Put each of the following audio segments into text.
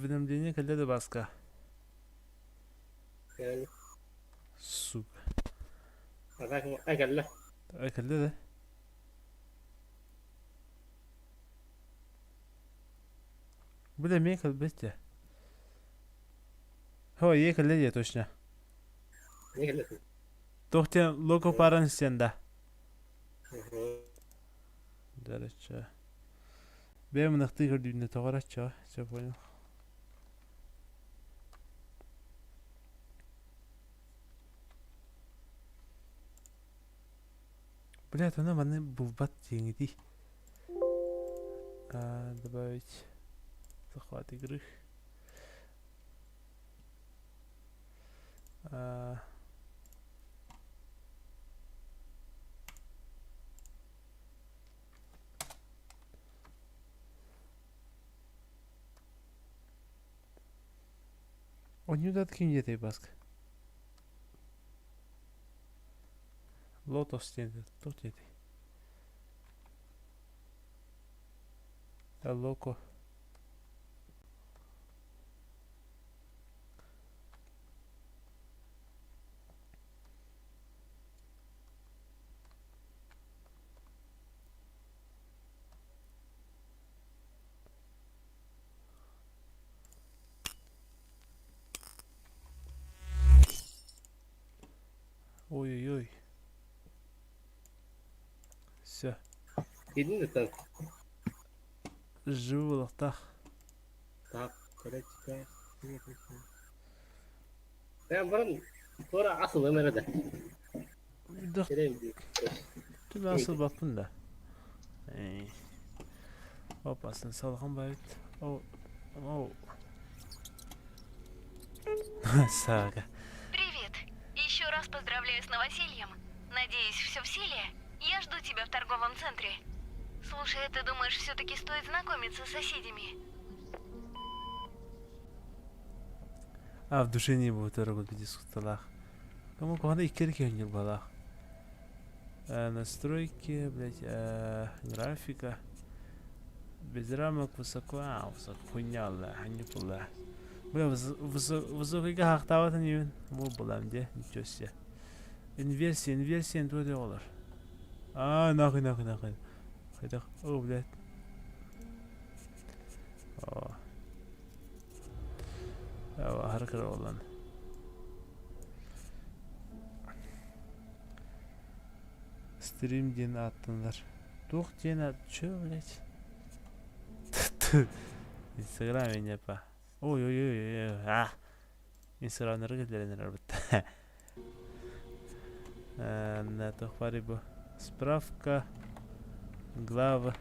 Уведомление келеді басқа. Сука. Келді. Бля, мен келбетте. О, келді точно. Тоқтен loco parentis сенда. Дәрече. Бәм нахты көрдүнө тоғарача, все понял. Блядь, она мне бубат деньги. Добавить захват игры. Он не дает кинь этой баск. Лото стендит. Тут этой. Loco. Ой-ой-ой. Все. Видно так? Живу так. Так, короче, я брал, пора асыл өмірді. Да. Ты насыл бапын да. Опасын салған байт. Оу. Сага. Привет. Еще раз поздравляю с новосельем. Надеюсь, все в силе? Я жду тебя в торговом центре. Слушай, ты думаешь, все-таки стоит знакомиться с соседями? В душе не будет работать дискуталах. Кому куда икерки не было. Настройки, блять, графика. Без рамок высоко, высоко хуйняла, а не была. Бля, высокий хахтавата не было, где, ничего себе. Инверсия, $2. Нахуй. Хайдах, блядь. Харакер olan. Стрим ден аттыңдар. Тух ден ат, чё, блядь? Инстаграм не па. Ой. Инстаграмнарға келдеренер бітті. На тухвари бу. Справка. Глава.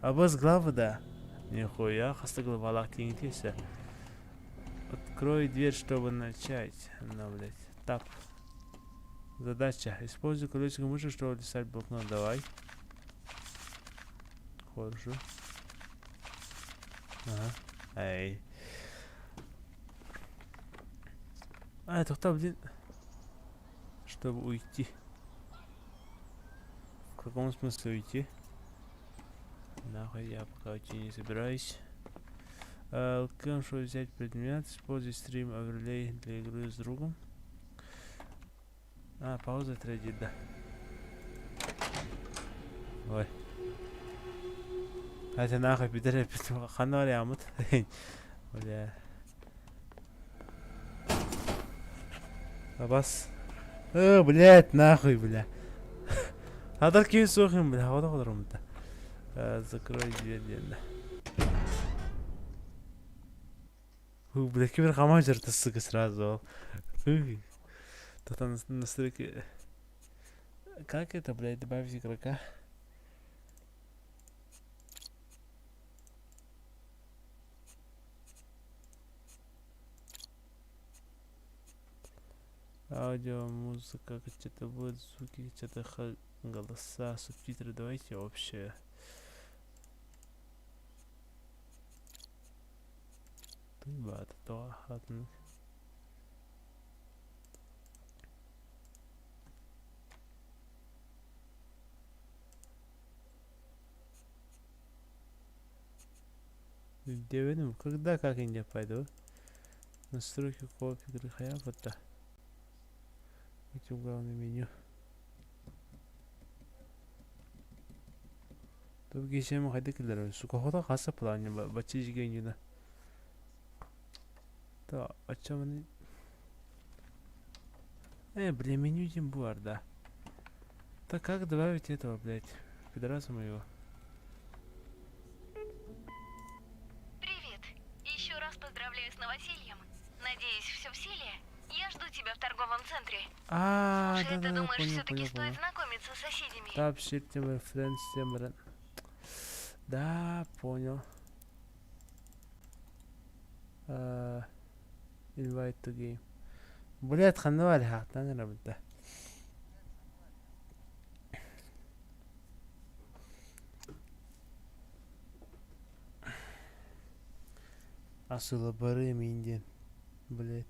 Без главы, да. Нихуя, хаста главалак теңтесі. Открой дверь, чтобы начать. Блядь. Тап. Задача. Используй колесико мыши, чтобы листать блокнот. Давай. Хорошо. Эй. Тоқта, блин. Чтобы уйти. В каком смысле уйти? Нахуй, я пока уйти не собираюсь. Чтобы взять предмет, используй стрим оверлей для игры с другом. Пауза трейдит, да. Ой. Это нахуй, пидоры, ханали амут. Бля. Абас. Блядь, нахуй, бля. Адар кем сохим, бля, хода ходором-то. Закрой дверь, да. Бля, кибер хамажер-то, сука, сразу. Тут настройки. Как это, блядь, добавить игрока? Аудио, музыка, что-то будет, звуки, что-то голоса, субтитры. Давайте общее. Ты то хатный. Девятым, когда как инде пойду? Настройки коопи игры хаяпата. Эти главное меню. То гейсем хайда килдер. Сука хода хаса плане бачи жигенюна. Да, ачамани. Блин, меню тем буарда. Так как добавить этого, блядь? Пидораса моего. Привет. Еще раз поздравляю с новосельем. Надеюсь, все в силе. Я жду тебя в торговом центре. Слушай, ты думаешь, все-таки стоит знакомиться с соседями? Тапширте мой френдс тембран. Да, понял. Invite to game. Блядь, ханвали хатан работа. Асыла бары минден. Блядь.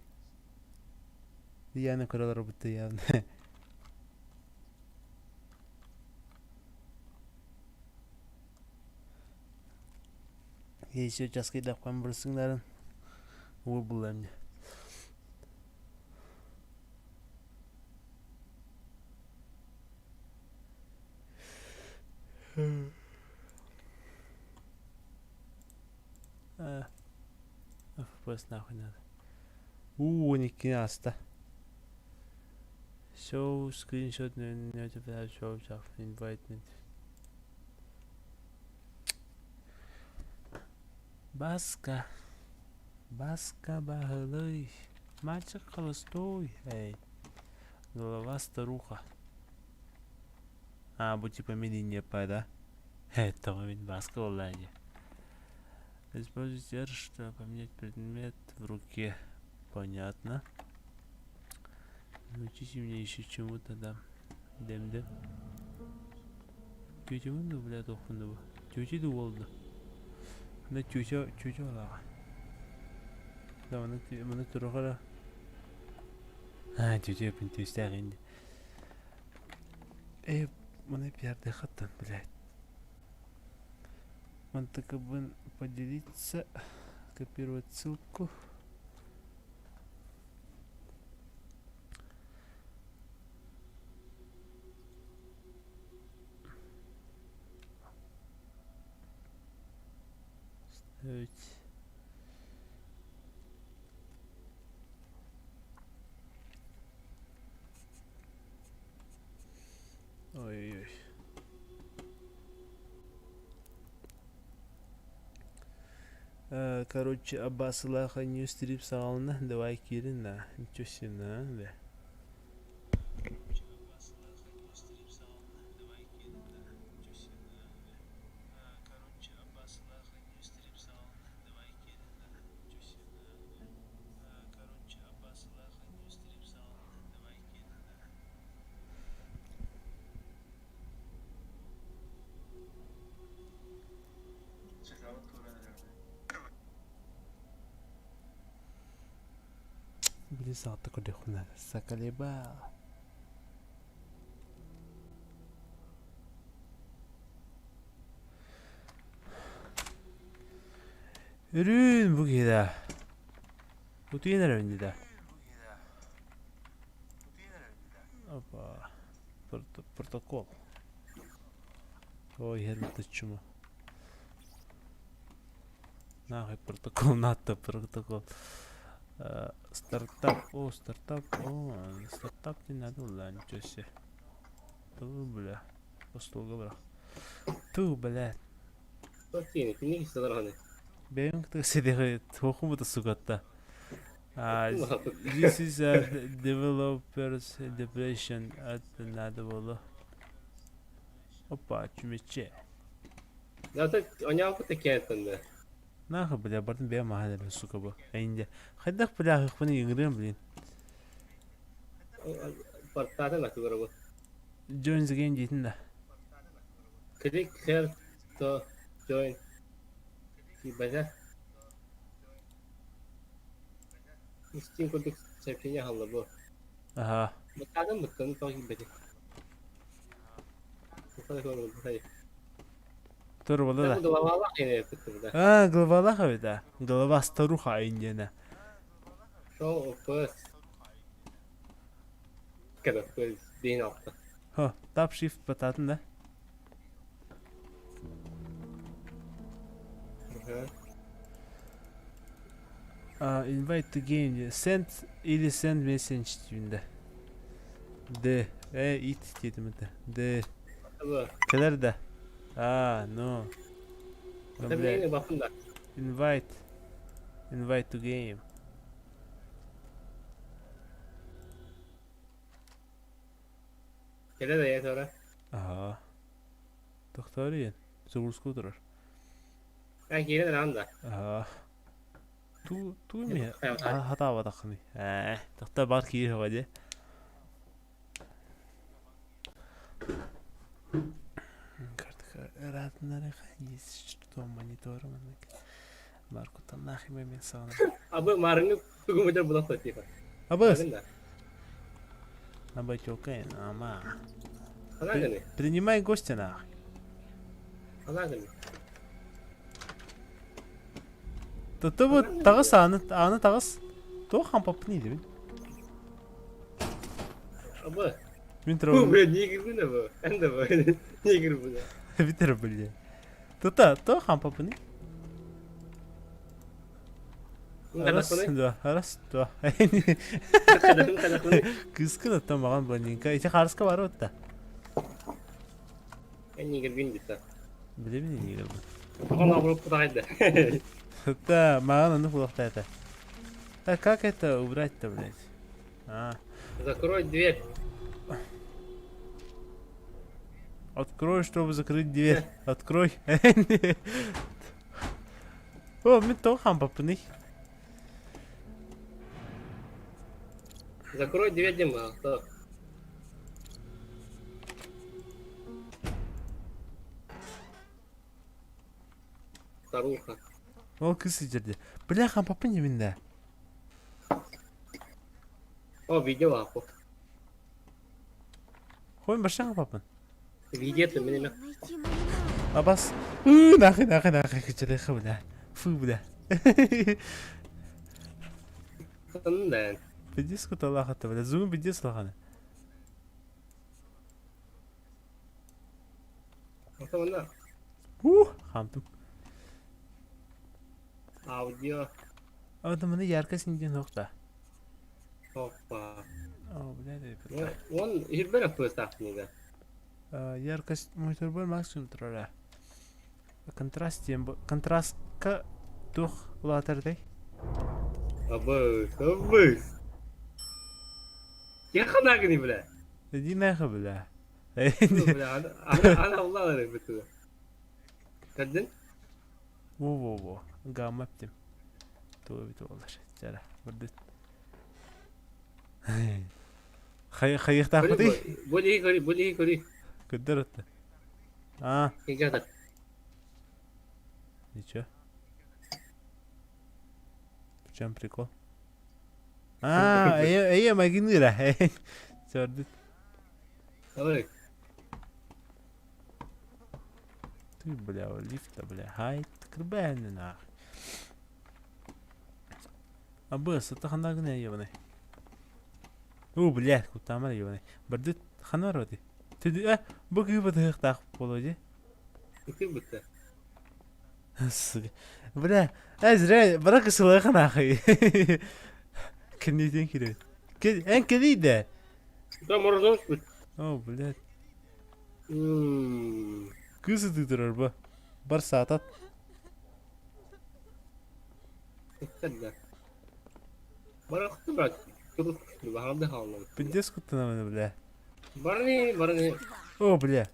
Я на корол работа явно. Я сейчас когда памбрсыңдарын. Ол булам. FPS нахуй надо. Не аста. Show screenshot notified show of invite me. Баска. Баска сахалыы. Мальчик холостой. Эй. Голова старуха. Будь типа медленнее, да? Это момент баска онлайне. Используйте R, чтобы поменять предмет в руке. Понятно. Научите меня еще чему-то, да. Демде. Тетя вында, блядь, охундава. Тетя дуолда. На тетя лага. Да, мана турахара. Тетя пентюстягин. Мана пьярды хаттан, блядь. Он так бы поделиться, копировать ссылку. Ставить. Ой-ой-ой. Короче, АБАСЫЛААХ ООННУУ стрим салона. Давай, Кирина. Ничего себе, да? Блин, салата куда хуна. Сакалеба. Ürün bu gida. Kutu yener önde. Опа. Протокол. Ой, это чему? Нахуй протокол, НАТО протокол. Стартап. Стартап не надо, ладно, ничего себе. Ту, бля. Послуга, бля. Ту, бля. Бейм, кто сидит, хоху-то сугата. This is a developer's depression at надо было. Опа, чумече. Нахуй, бля, бартын бейм махадали, сука, бо. Айнде. Хайдах, бля, хыхпаны игрым, блин. Join the game дейтін да. Click here to join. Steam koduk çekenya halla bu. Ага. Bakalım bakalım takip edin. Bu kadar olur bu hayır. Тур болды да. Головалах ене бітті. Головалах да. Голова старуха индена. Шоу пыс. Кәді пыз дейін алды. Тап shift бататын да. Invite to game. Send или send message deyinde. D. It dedim de. D. Kadar da. No. Tabii bakın da. Invite. Invite to game. Kele de ya sonra. Doktoriyen. Zorusku durur. Ben geri de anda. Tu mi? Hata var dakni. Doktor bak ki havadı. Radnare khayis что монитором Marco tannahi memin sana. Abi marını tuğumda bulan satıyor. Абас. Абай чокай, ама. Алаганы. Принимай гостя нахуй. Алаганы. Ты вот тагыс аны тагыс. То хам попни дейм. Abi. Мен Bu травм. böyle niye girdin de bu? Ben de böyle. Niye girdin bu? Витер бля. То хам попни. Раз, два. Кыскы да маған блондинка. Ите қарысқа бар отта. Ben niye girdin de. Білемін не келді. Ona vurup kutaydı. Да, маған аны құлақта это. Как это убрать-то, блядь? Закрой дверь. Открой, чтобы закрыть дверь. Открой. О, мен то хам попни. Закрой дверь, Дима. Старуха. Ол кысы жерде. Бля, хам попни менде. О, видео апу. Хойм башаң попын. Видео-то меня. Абас. Нахуй. Кычыры бля. Фу, бля. Сындан. Бидис куталахата, бля. Зум бидис лахана. Sonra Хамтым. аудио. Адамны яркость инген нокта. Hoppa. Бля, да. Он ирбера пыстав нега. Яркость монитор бар максимум турара. Контраст тем контрастка тух латырдай. Абы. Я хана гни, бля. Иди нахуй, бля. Бля, она улалары битүү. Каддин? Во. Гамаптым. Тоби олар. Жара. Бурдут. Хайыхта хudi. Боли кори. Кыдырытты. Игада. Ничего. В чем прикол? Я магинира. Чёрт. Давай. Ты, бля, лифта, бля. Хайт, крбәне нахуй. Абыс, это ханагне ебаный. Блядь, кутамар ебаный. Бардит ханар води. Ты, буги бадых так полоди. Ты будто. Бля, зря, барак сылах нахуй. Кениден кирет. Кедиде. Да можно спать. Блядь. Кызы ты тұрар ба? Бар саатат. Кадда. Барақты брат. Тұрып күшті бағамды қалмады. Пиндес күттіна мәні, бля. Барни. Бля.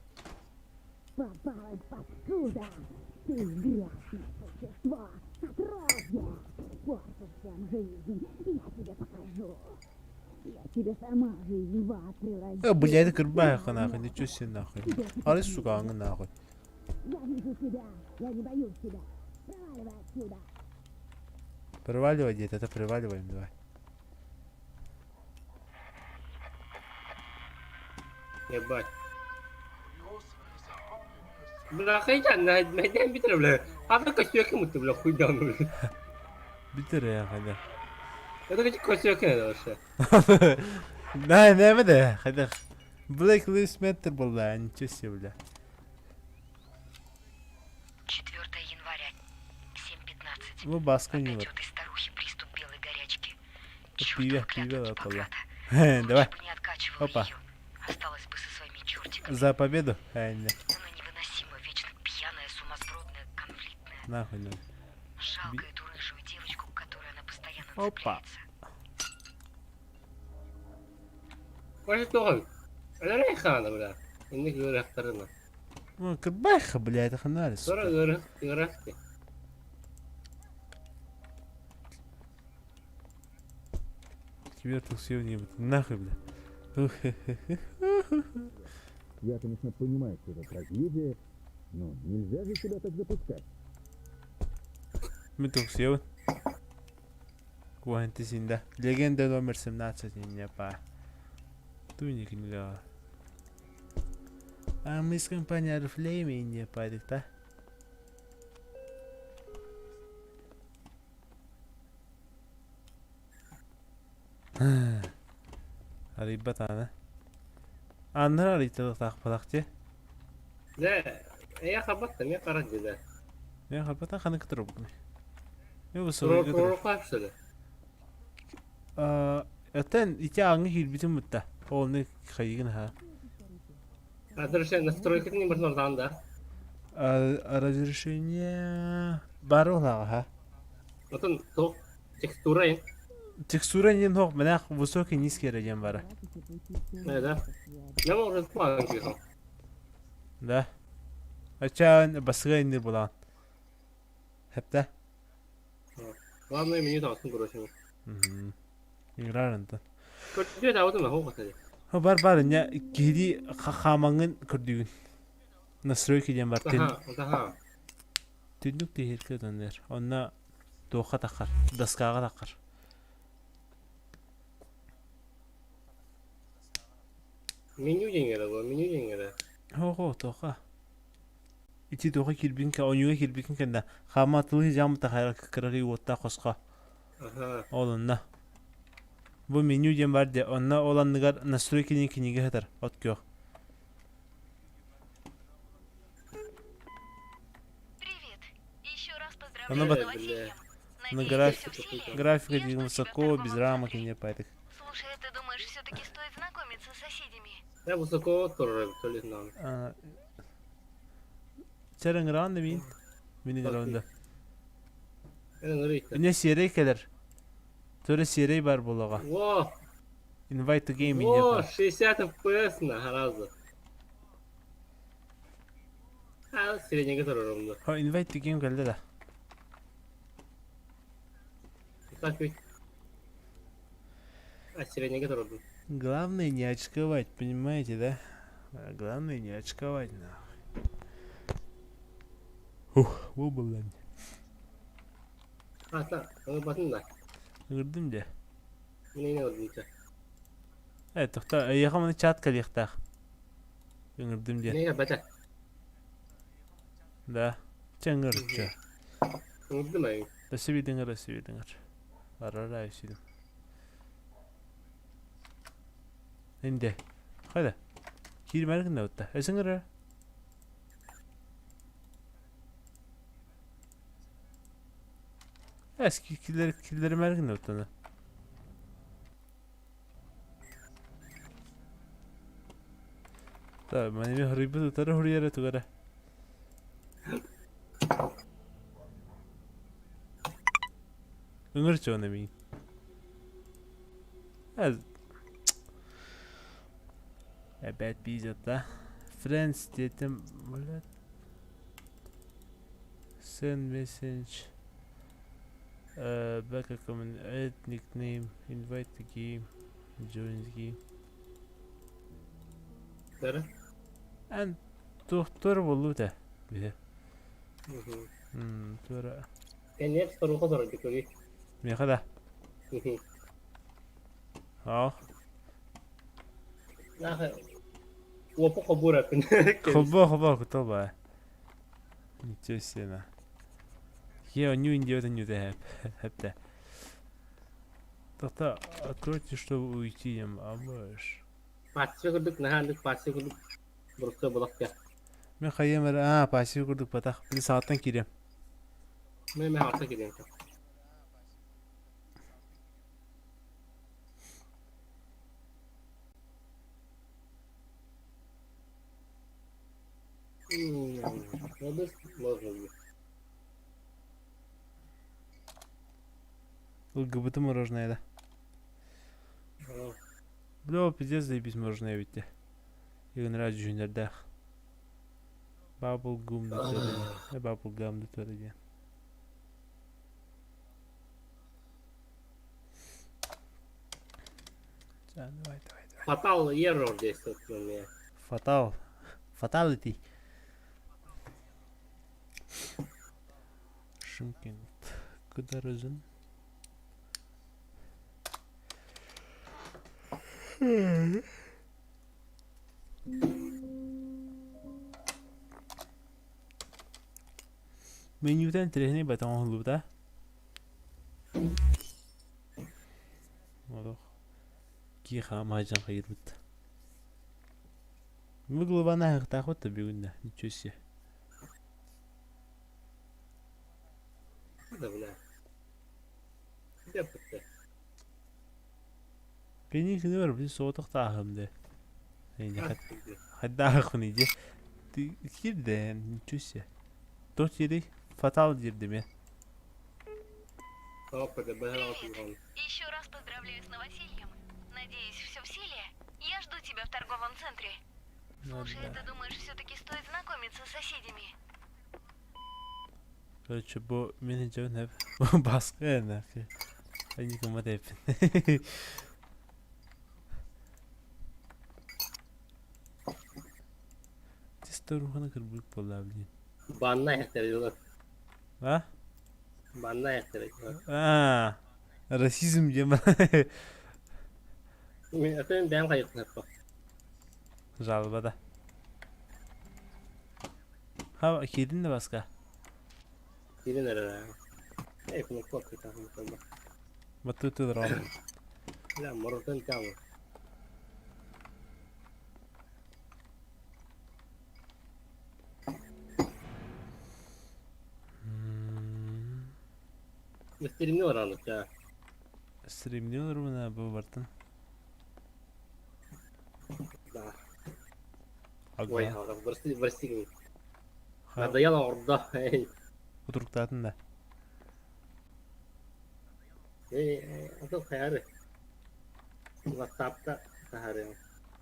Попалась паскуда! Ты грязное существо! Отродье! Порту всем жизнь! Я тебе покажу! Я тебе сама жизнь в ад превращу! Бля, это крбаха нахуй, ничего себе нахуй. Арис, сука, нахуй. Я вижу тебя! Я не боюсь тебя! Проваливай отсюда! Проваливай, дед, это проваливаем, давай. Ебать. Bırakacağım neden bitirebilir? Abi kaçıyor ki mutlu bile kuyudan. Bitir ya hadi. Ya da kaçık kaçıyor ki ne de olsa. Ne de hadi. Black Lives Matter была, ничего себе, бля. 4 января, 7:15. Bu baskın Опять yok. у этой старухи приступ белой горячки. Пиве, Чёртов пиве клятва лапала. Гиппократа. Давай, Лучше бы не откачивал опа. её. Осталась бы со своими чертиками. За победу. Она невыносимо, вечно пьяная, сумасбродная, конфликтная. Нахуй, ну. Жалко эту рыжую девочку, к которой она постоянно Опа. цепляется. Başka doğru. Öyle ne kanı bile. Şimdi göre aktarına. Ну, кырбайха, блядь, это ханали, Sonra сука. göre. Тебе тут все не будет. Нахуй, бля. Я, конечно, понимаю, что это трагедия, но нельзя же себя так запускать. Мы тут все. Куантисинда. Легенда номер 17 не па. Туник не ла. А мы с компанией Арфлейми не падик, да? Арибат ана. Аннар ариталык такпалак те. De ya kapattım ya karaca da. Я хапата ханы кытырып. Я Sonra высокий кытырып. kapsılı. Этен ити аңы хилбитин мутта. Оны хайгын ха. Разрешение настройки не можно да. Разрешение барулага ха. Вот он то текстура. Текстура не ног, менах высокий низкий режим бара. Ne de. Ne var resmen ki? Да. Ачан басга инdir булан. Хепте. Главное меню там сын короче. Играрында. Kötü de avdım ho katı. Бар ня гири хамангын көрдүгүн. Настройки дем бар. Aha. Түндүк tehirke дөнөр. Онна тоха такар, даскага такар. Menü dengeli bu, menü dengeli. Хо тоха. Ити тоха кирбинке, онюга кирбинке кенде. Хаматылы жамы тахайра кырыгы отта косқа. Aha. Олунна. Бу меню дем бар де, онна оланныгар настройкини киниге хатар. Откё. Привет. Еще раз Она поздравляю бы- с новосельем. На Надеюсь, всё в силе. графика Я жду двигал тебя высоко, в без торговом рамок и центре. не поэтик. Слушай, ты думаешь, все-таки стоит знакомиться с соседями? Ne bu soko oturur söylesin. Çeren grande min. Mini grande. Ben nereye gittim? Ne siyerey keler. Töre siyerey var bulaga. Wow. Invite to game in Wow, yapar. 60 FPS ne harazı. Ha, sirene götürürüm da. Ha invite to game geldi de. Kaç bir. Ha, sirene götürürüm. Главное не очковать, понимаете, да? Главное не очковать, нахуй. Ух, bu lan. Ha, sen basın da. Gördüm de. Yine ne oldu ki? Evet, tohta, yakamını çat kalıqtaq. Gördüm de. Ne ya bacak? Да. Чангырча. Unuttum ben. Расивидингер. Арара исидим. Энде. Хайда. Кирмәргән дәвтә. Эсеңгәр. Eski killeri mergin däwtә. Та, менә бер рибы тутары хурыяра тугара. Үңгер чөне мин. Bad pizza da. Friends dedim. Böyle. Send message. Back a comment. Add nickname. Invite the game. Join the game. Nere? En doktor bulu da. Bir. Mhm. Tora. En hep soru kadar dikkat. Ne kadar? Ja. 那还我不好不了，跟 Хобо кутоба. Ничего себе. Я не индиота не дает. Это. Тогда откройте, чтобы уйти, а можешь. Патси курдук нахандык патси курдук бурукта булакка. Мен хайемер, пассив курдук батах. Bir saatten gireyim. Мен харта кидем. Надо можно. ЛГБТ мороженое, да? Бля, пиздец, заебись мороженое ведь. И нравится жюнердах. Bubble gum da söyledi. Bubble gum da söyledi. Давай. Fatal error действует на меня. Fatality. Шымкент. Куда разын? Menüden trehne baton huluda. Молох. Киха мажан хайрут. Выглубана хтахот бигунда. Ничего себе. Да, бля. Где ты? Пеник не var bir soğutuk tahımdı. Yani hatta khunidi. Kirden nичего себе. Dört yeri fatal girdim ya. Еще раз поздравляю с новосельем. Надеюсь, все в силе. Я жду тебя в торговом центре. Слушай, ты думаешь, все-таки стоит знакомиться с соседями? Короче, bu menajerin hep baskı yani. Aynı kımada hep. Testa ruhuna kırılık olabilir. Banna yaktırıyorlar. Ha? Banna yaktırıyorlar. Rasizm diyemem. Efendim ben kayıtlı hep bak. Жалобада. Ha, kedin de başka. Gidin nereye? Hep bunu korku takımı bak. Batutu da Lan moruktan tamam. Stream ne var anlık ya? Stream ne olur mu ne bu vartın? Da. Aga. Vay ha, burası gibi. Hadi yalan orada. Oturuktatın da. Atıl hayarı. WhatsApp'ta hayarı.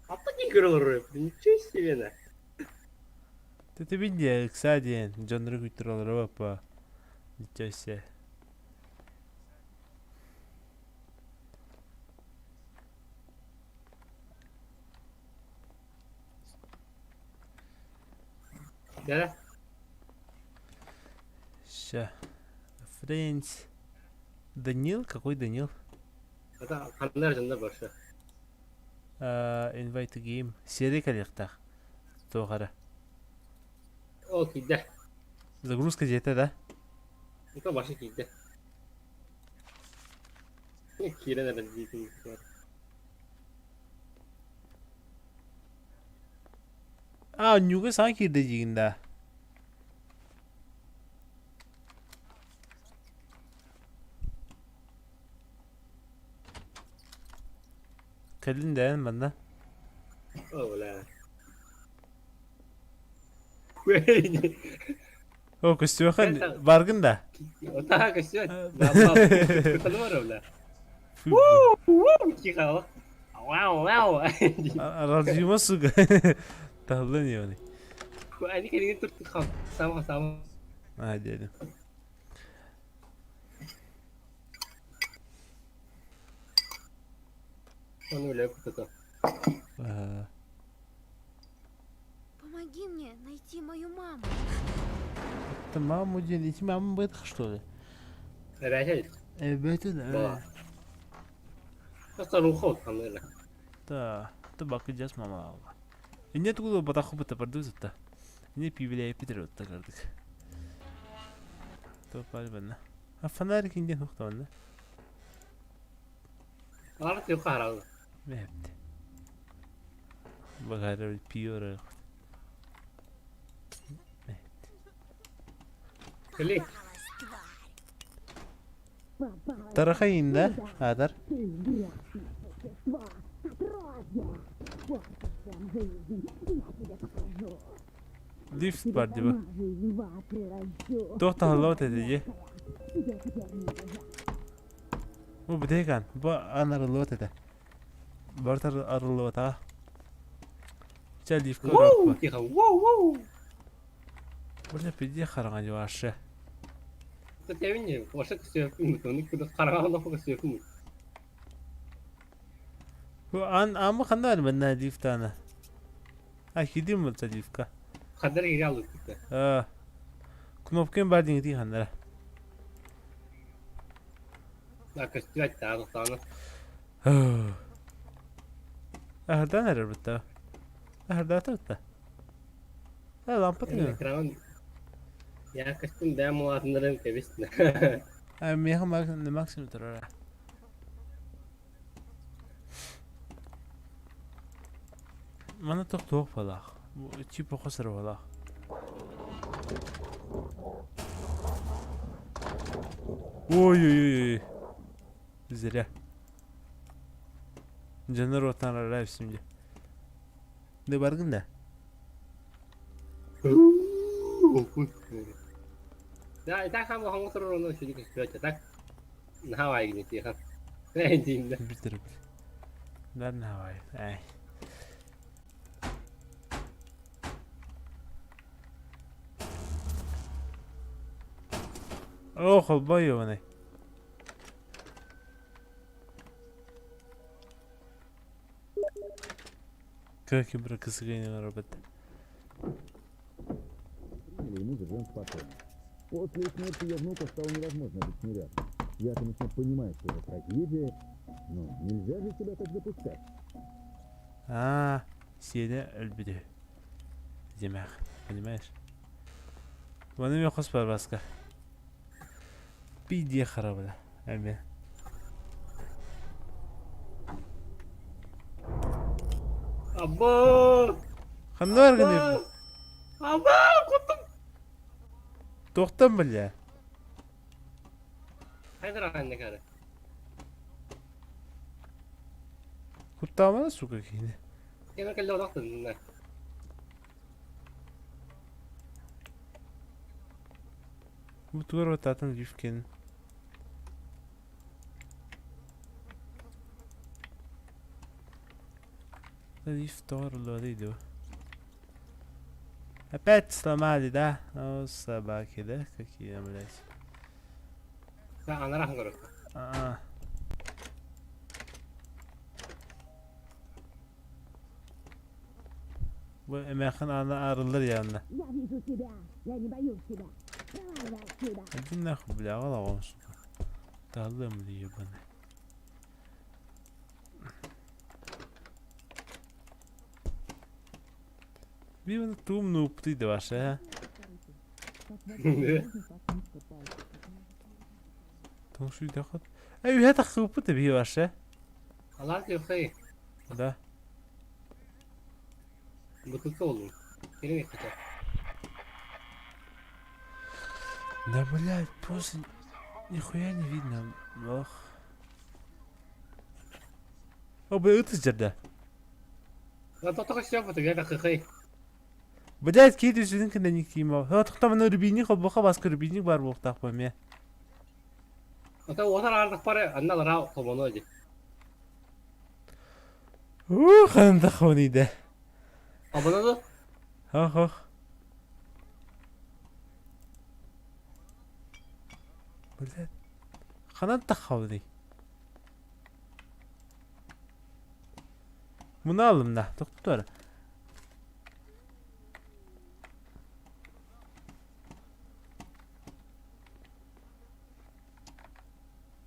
Hatta kim görülür? Nичего себе. Ты видишь, кстати, Джон Рикутер Ропа. Ничего себе. Да? Ща. Френс. Данил? Какой Данил? Это канал жында башы. Invite game. Серия коллектах. Тоғара. О, кейді. Загрузка жетті, да? Это башы кейді. Не кейден әрі дейтін. Нюға сан кирді жегінда. Кәлін дәйін банда. О, ла. О, көстіуақан барғын да. Отаға көстіуат. Күтіні бар ола. Киға вау. Радиома суға. Тағылы не оны? Әне келеген тұртты қал. Самға. Дедім. Он уля кто-то. Помоги мне найти мою маму. Это маму делить. Мама бытах, что ли? Рәжәл. Evet, да. Просто рухот хамдыла. Да, это bakacağız mama. Нет, куда батаху быта продают-то. Не пивляя Питер вот так. Topal bana. Ha fanarik indiğin nokta bana. Alat yok herhalde. Ne yaptı? Bakarlar bir piyora. Klik. Tarafa indi. Adar. Ты грязное существо, отродье. Портишь всем жизнь, я тебе покажу. Lift Тебе var diye bak. сама жизнь в ад превращу. Doktor halot edici. Тебе теперь не убежать. Bu bir tek an. Bu anar halot ede. Bartar arılot ha. Çel lift koyuyor. Woo! Tихо. Воу! Burada pidi karan acaba aşağı. Тут я видел, ваша ксюфин, то никуда карагана фока ксюфин. Bu an ama kanlar benden lift ana. Ha gideyim mi ta liftka? Хадер гирал тут. Ha. Knopken barding di kanlara. Да, костюать та, тана. Ahırdan erer bitti. Ahırdan tuttu. Ha lampa tutuyor. Экран. Я костюм демо атнарым кебисне. Ha meyha maksimum turar. Bana tok falan. Bu çipo khosar falan. Oy. Zira. Caner otan arar şimdi. Ne bargın da? Да, и так хам хам сорон ну шили костюать, так. На Хавай гни тихо. Эндин да. Bitir. Lan ne var? Ay. Oh, bayo bana. Как и бракасы гайны работать. Или мы живем спокойно. После смерти ее внука стало невозможно быть с ней рядом. Я, конечно, понимаю, что это трагедия, но нельзя же себя так запускать. Сида альбиды. Демах, понимаешь? Вон меня хос парваска. Пиди харабла. Альбин. Абба! Хандар гыны. Абба! Кутум! Тоқтан бля. Хайдар анне кары. Куттамана сука кейді. Кена келде одақтын. Bu tuvar atatan rifken. Риф тор лориду. Опять сломали, да? Ну, собаки, да? Какие, блядь. Да, она рахан город. Bu emeğin ana arılır yanına. Я вижу тебя, я не боюсь тебя. Проваливай отсюда. Hadi nahı bile ağla olsun. Dağılım diyor bana. Bir bana tuğum nooptuydu başa ha. Tanışıyor da kat. Ay hata kıpı da bir başa. Allah ki yoksa Da. бутылка oldum. Benim ekmeğe. Да блядь, просто нихуя не видно. Ох. О, блядь, это жерде. Я только все фото, я как хай. Блядь, кейде жүздің кінден екейм ау. Тоқтамын рубинник ол бұқа басқа рубинник бар бұл тақ бөме. Ата отар ардық бары, аннал рау тобоно еді. Қанымда қауниді. Абоноду? Ох. Блядь. Қанымда қауни. Мұны алым да, тоқтып бар.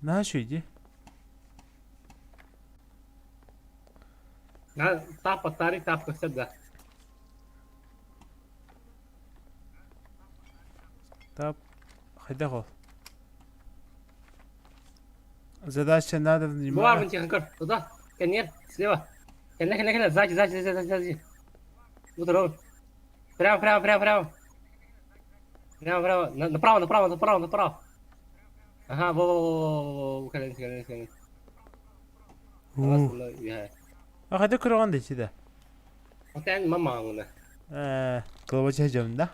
Ne şöyle? Na tapa tari tapa seda. Tap. Hayda ko. Задача надо Бар, внимание. вон тихо, туда. Конец, слева. Конец, сзади. Вот ровно. Прямо. Прямо. Направо. Ага, во. Конец. А хотя курган да чида. Вот я мама она. Кылбача жамда.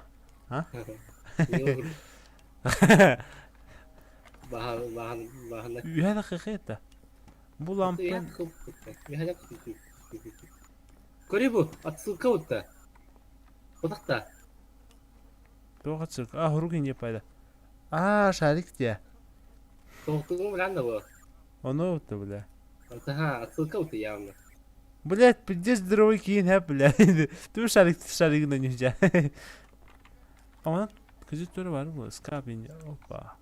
А? Bahan. Üyada xixeta. Bu lampen Көрі отсылка вот-то. Кудақта. тоға цирк. А, хуруги не пайда. А, шарик те. Тоқтығың білән да бұл. Оно вот бля. Отсылка вот явно. Блять, пиздец здоровый киин хэп, бля. Ты шаригына нюжа. А он кызы төрі бар бұл. Скапин. Опа.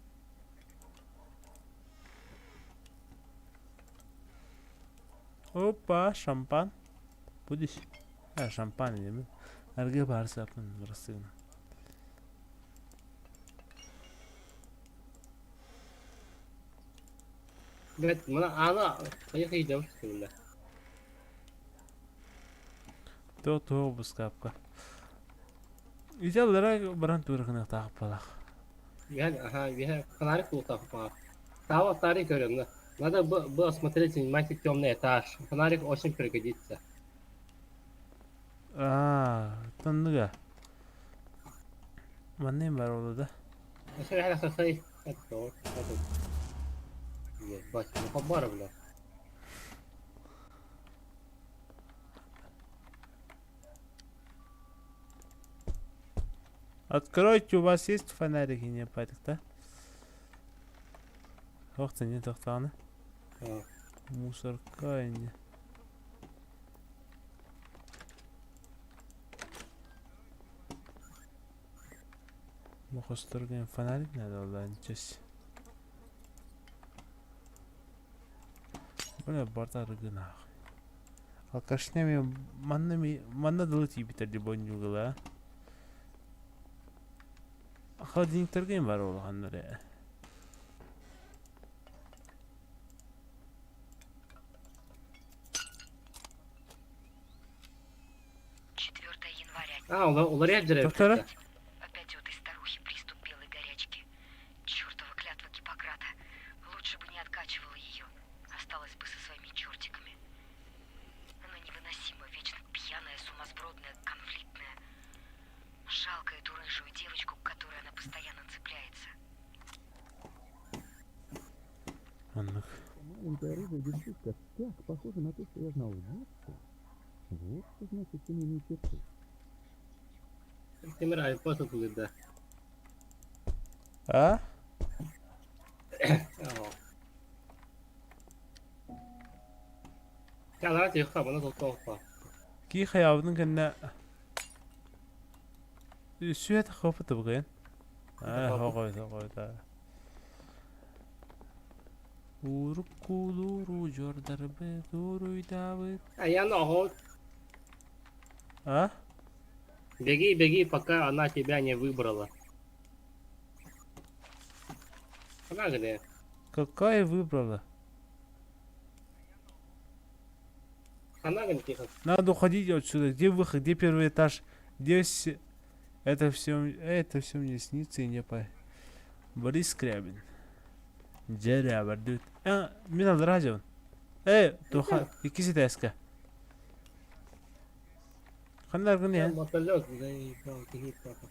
Опа, шампан. Будешь? А, шампан не ми. Арге барса апын бұрыстығына. Бәт, мұна аны қайық үйдем шықында. То бұл скапка. Италлара баран турғына тағып балақ. Я фонарик был так. Того фонарик говорю, надо было смотреть, внимательно темный этаж. Фонарик очень пригодится. Тандыға. Маннен бар олы да. Еще я хасай. Это то. Нет, бать, ну побара, бля. Откройте, у вас есть фонарики, не парик, да? Ох ты, не тахтаны. Мусорка не. Мухостырген фонарик надо было, ничего себе. Бля, борта рыгына. Алкашнями манна дылыти битерди бонюгыла. Холодильниктерге бар олғандар. 4 января. Олар ядеры. Доктора? Опять у этой старухи приступ белой горячки. Чёртова клятва Гиппократа. Лучше бы не откачивала ее. Осталась бы со своими чертиками. Она невыносима, вечно пьяная, сумасбродная, конфликтная. Жалко эту рыжую девочку, к которой она постоянно цепляется. Маленькая рыжая девчушка так похожа на то, что я знал в детстве. Вот что значит семейные черты. Камера, просто тут, да. А? Я на тебе хабу, на толпа. Ки хаябдың кенне. Сүйет хофы тыбғын. Хоғой. Урукулуру жордарбы туруйдабы. Я ногу. А? Беги, пока она тебя не выбрала. Она где? Какая выбрала? Она где тихо? Надо уходить отсюда. Где выход? Где первый этаж? Где все... Это все мне снится и не по... Борис Скрябин. Джеря бардут. Мен алды радион. Туха, икisi тәскі. Қандар күн я? Мотолёк, да и тихи папа.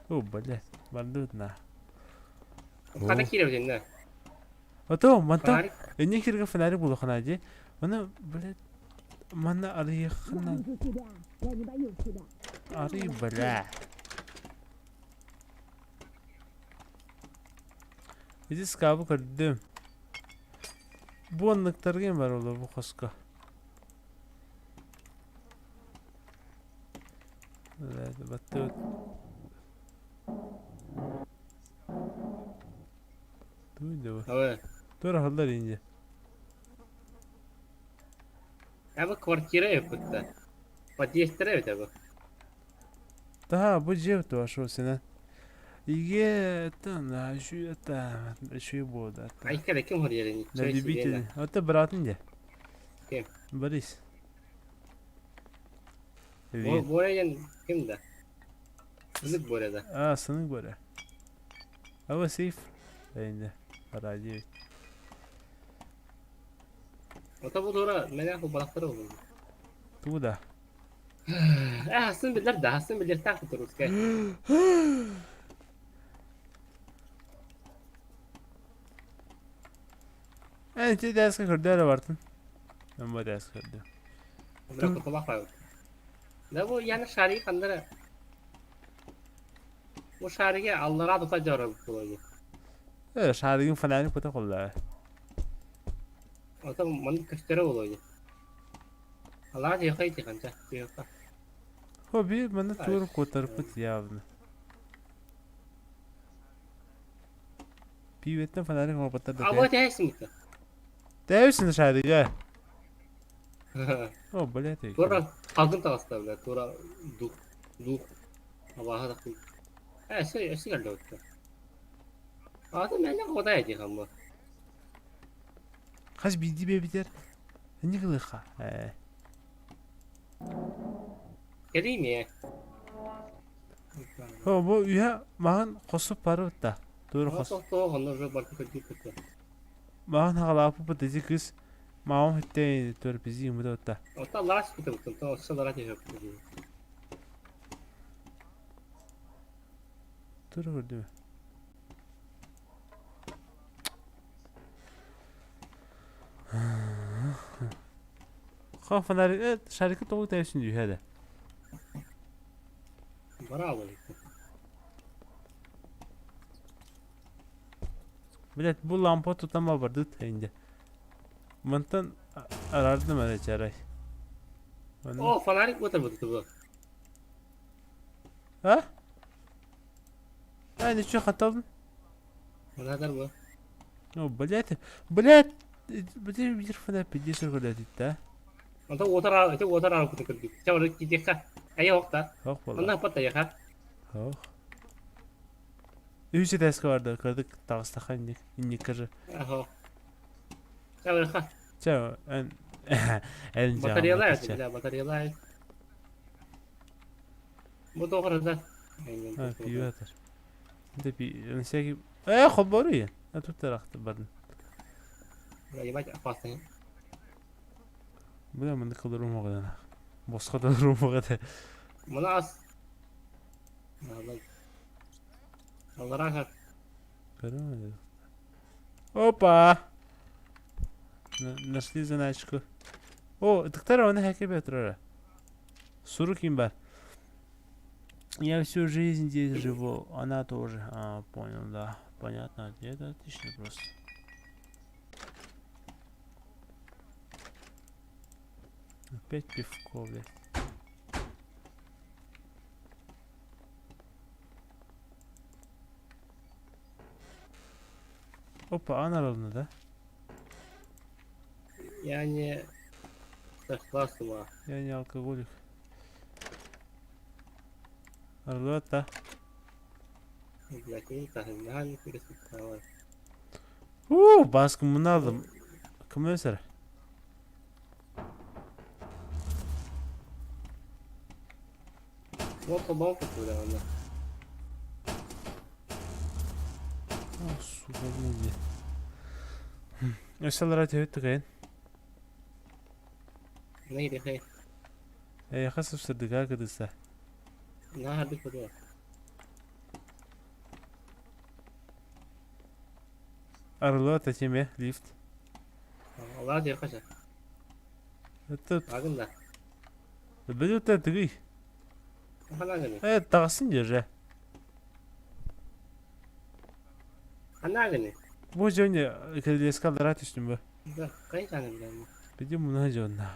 О, блядь, бардут на. Қада келіп да? Ото, манта, не керге фонарик болды қана де. Оны, блядь, мана ария қана. Я вижу тебя, я не боюсь тебя. Ария, блядь. Иди скабы көрдім. Буынлықтарген бар олы бұл қосқа. Батты өт. Туйды бұл. Тур ақылдар енде. Әбі квартира өпітті. Подъездтері өті бұл. Да, бұл жеп туа шо сені. İge tamam şu yata şu boda. Ay kere kim hor yerini? Ne dibiti? Hatta bıraktın ya. Kim? Barış. Bu yan kimde? Sınık bu arada. Aa sınık böyle. Ama safe. Bende. Aracı. Ota bu doğru merak bu balıkları olur. Bu da. Hasın bilir de hasın bilir tak tuturuz ki. انت داسك كردارة بارتن اما داسك كردارة Bırak otomak var. Ne bu yani şariyi kandıra. Bu şariye Allah'a tutacağım bu olayı. ايه شعرين فناني كنت اقول لها O da mantık köştere olayı. Allah'a diye kayıtı kanca. Diyor. هو بي من تور كوتر كنت يا ابن بي بيتنا فناني كما بطل Ama ده değilsin mi? تاوسن شعري جاي او بلاتي Sonra kadın tavasta bile. Sonra du. Allah'a da kıl. Şey geldi orada. Adam benden odaya çıkan bu. خاش بيدي بي بيتر هني غلقة Geleyim ya. هو بو يها ماهن قصو بارو تا دور قصو Nasıl soğuk onları barkı kötü. ماهن هغلابو بتجي كيس معهم التاني دور بيزي مدو تا O da Allah'a şükür tutun. O sıralara çıkıyor. دور وردو خاف فناني شركة تو تاوسن دي هذا Bravo. بدأت bu lampa tutama vardı teyinde. Mantan arardım öyle çaray. O fanarik bu tabi bu. Ha? Yani şu hatam. Ne kadar bu? O بلات بدي bir fena pidi sürgüle ditte. O da otar kutu kırdı. Çavur gidecek ha. Aya okta. Yok valla. Ondan patlayacak ha. Yok. Üyüsü desk vardı. Kırdık tavsta indik. İndik kırı. Aha. Çavur ha. Çao en en Bataryalar ya. Bataryalar. Bu da orada. Ha piyu atar. De bir neyse ki خبريه. أنتو ترى برد Yemek yapasın. بلا من قدروا مغدا بس قدروا مغدا Buna az. Allah rahat. اوبا нашли заначку. О, доктора, он хакер Петра. Суру Кимбар. Я всю жизнь здесь живу, она тоже. А, понял, да. Понятно, это отлично просто. Опять пивко, блядь. Опа, она ровно, да? Я не сошла с ума. Я не алкоголик. Орлота. Блять, не так, не пересмотрела. Baskın bunu aldım. Komiser. Вот побалка туда, она. Сука, блядь. Eşyalara tevhid tıkayın. Neydi hey? Yakasıp sırdık arkadaşlar. Ne harbi kuruyor? Орлота тебе, лифт. Allah diyor kaça. Это Bakın da. Берет это. Hala gani. Тағысын держи. Hala gani. Bu жөне кірдескі алдыра түштім бі. Da kayı tane bilen. Біде мұна жөні.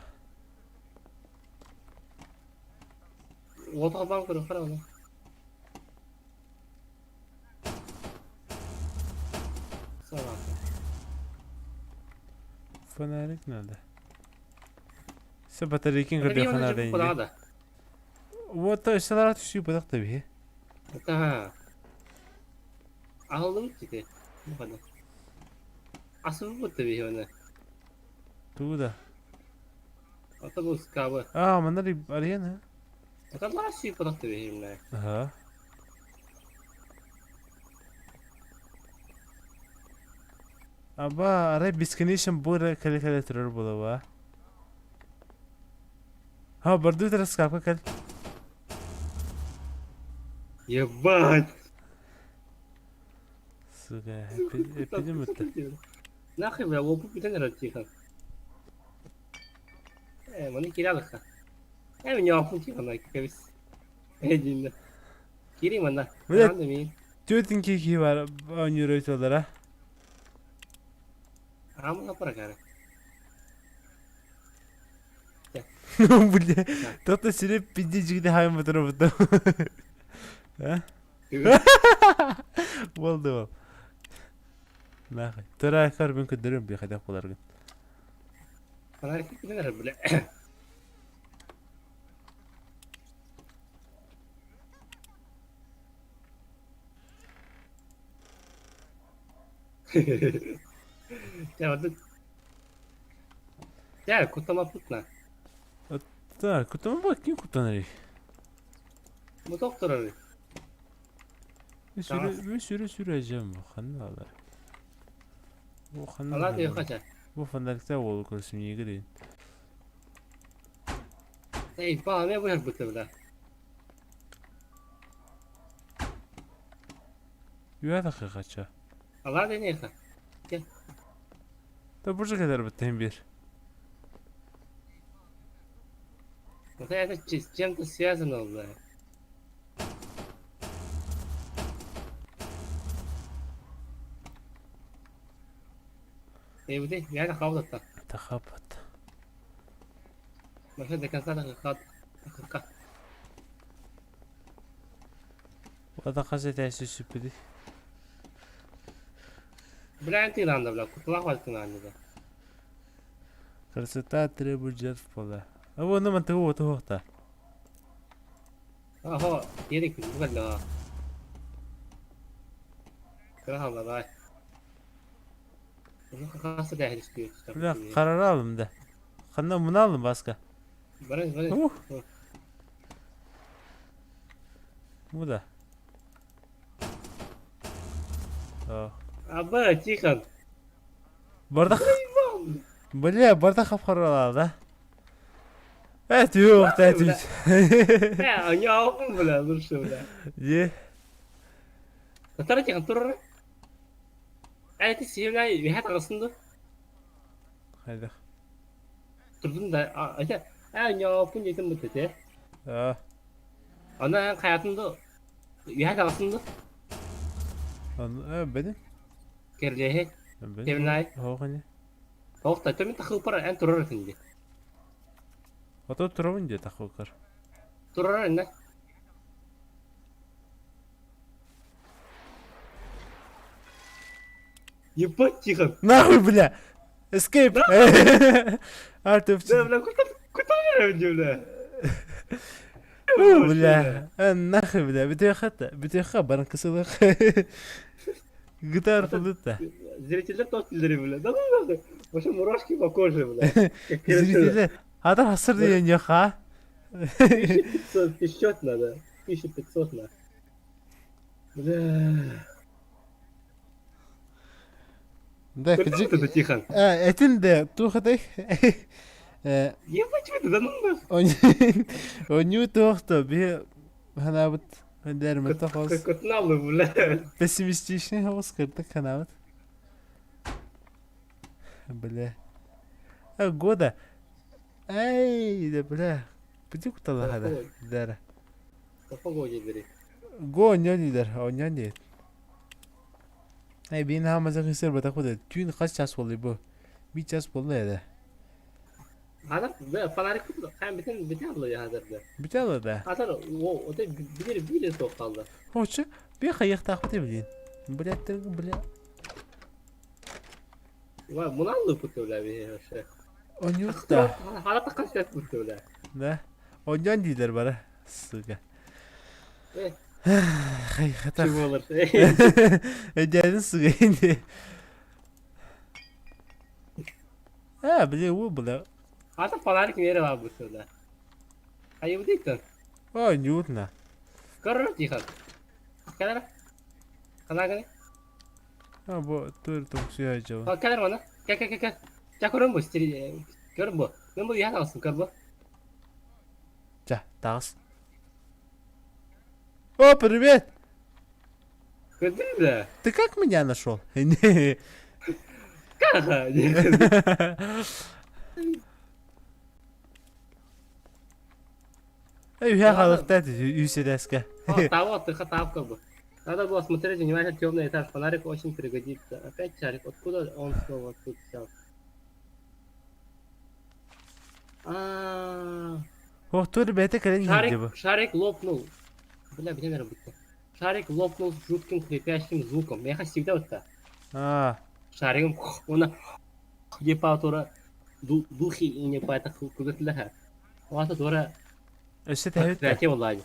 Otoğa bank kuruyor para onu. Sonra. Фонарик надо. Все батарейкин Hadi кірде bir фонарда önce bu kulağa инде. da. Вот eşyalara түші бұдақ табі. Ha. Aldım ki. Bu kadar. Asıl bu tabii ona. Туда. Otobüs kabı. Манар арена. Kadar şey product tabii ona. Ага. Аба, арай бесконечно бура кали турар болова. Бардут раскапка кал. Ебать. Сука, эпидем это. Нахуй, бля, лопу питание тихо. મને કિરાલખા એમ ન્યો આપું છે મને કવિસ એ જીન કિરી મને Bля, નામ મી Тетеньки var oynuyor olarak. આમ ના પ્રકાર Бля, кто-то себе пиздечек de hayvan fotoğrafı. Ha? Oldu. Nahı. Tora kar ben kudurun bir kadar kolargın. Bana kitlenir bile Ya orada Ya kutama putna Так, кутама bakayım kutanır. Bu doktor arı Bir sürü süreceğim bu kanalda. Bu kanalda. Allah diyor kaça Bu fandalikte olur kursun iyi girin. Ey bana ne bu yer bıttı bile Yuva da kaça. Allah deneyir ka Da burcu kadar bittim bir. Вот это с чем-то связано, бля. Эй, вот эти, реально хавдата. Тахапат. Вообще до конца так как. O da gazetesi süpürdü. Бля, ты надо, бля, кутла хватит надо, бля. Красота требует жертв пола. А вон нам ты вот хохта. Ага, Ерик, ну бля. Крахал, давай. Ну как раз это я рискую. Bırak karar aldım da. Kandan bunu aldım başka. Брось. Bu da. Oh. Аба, тихо. Bardak. Bardak kapkara da. Evet yok da. Не аупун, бля, лучше, бля. Ye. Татар тихо, тур. Эй, ты сильно, я арасында. Haydi. Тұрдым да, айта, не аупун дейтін бұд деді. Ана қаятынды, я арасында. Benim. Керлеhe, Темнай. Hoğani. Тоқта, төмен тақыл пара, ән тұрар етінде. Ото тұрауын де тақылқар. Тұрар әнне. Ебать, тихо. Нахуй, бля! Escape! Artık. Да, бля, куда верим, бля? Бля, нахуй, бля, бітеха баранкасылық. Гитар тулытта. Зрителер тоқтылдыры, бля. Да. Вообще мурашки по коже, бля. Зрителер, адам hasır diyen yok ha? 1500 надо. 1500 надо. Бля. Да, Куда ты, Тихон? Etin de tuğday. Ебать, вы да ну Onu tuğda bir hanabıt derme taqos. Как нам, бля. Pessimistичный havas kırdık hanabıt. Бля. Года. Эй, да бля. Пойди куда хада. Дара. По погоде бери. Го не лидер, он не нет. Ey benim hamazı kısır batak da tüm kaç ças oldu bu? Bir ças oldu ya. هذا ده فنارك كان بتن الله هذا ده. Bir tane da. هذا o da bir soğuk kaldı. Hoşça bir kayık takip edebilin. Bля. Vay munallı kutular bir şey. Onyut da. Hala takas kutular. Da. Ondan lider bana. Sıga. Хайхата. Чего olur? Эдядин сугайнде. Бле, у, бля. Ata panarik mere var bu sırada. Ayıp değil mi? О, нютна. Görür cihan. Kadar. Kadar kadar. Бо, тур токсуя жава. Kadar bana. Gel. Gel görün bu stili. Görün bu. Ben bu yalan alsın kör bu. Жа, тагыс. О, привет! Gördün mü? Ты как меня нашел? Не. Kaha. Я халыктан юседеска. Хатав как бы. Надо было смотреть внимательно темный этаж. Фонарик очень пригодится. Опять шарик. Откуда он снова тут взял? О, тур бете крен бу. Шарик лопнул. Бля, где меня работает? Шарик лопнул с жутким хрипящим звуком. Я всегда вот так. Шариком он температура духи и не по это куда-то. Вот это проклятие онлайн.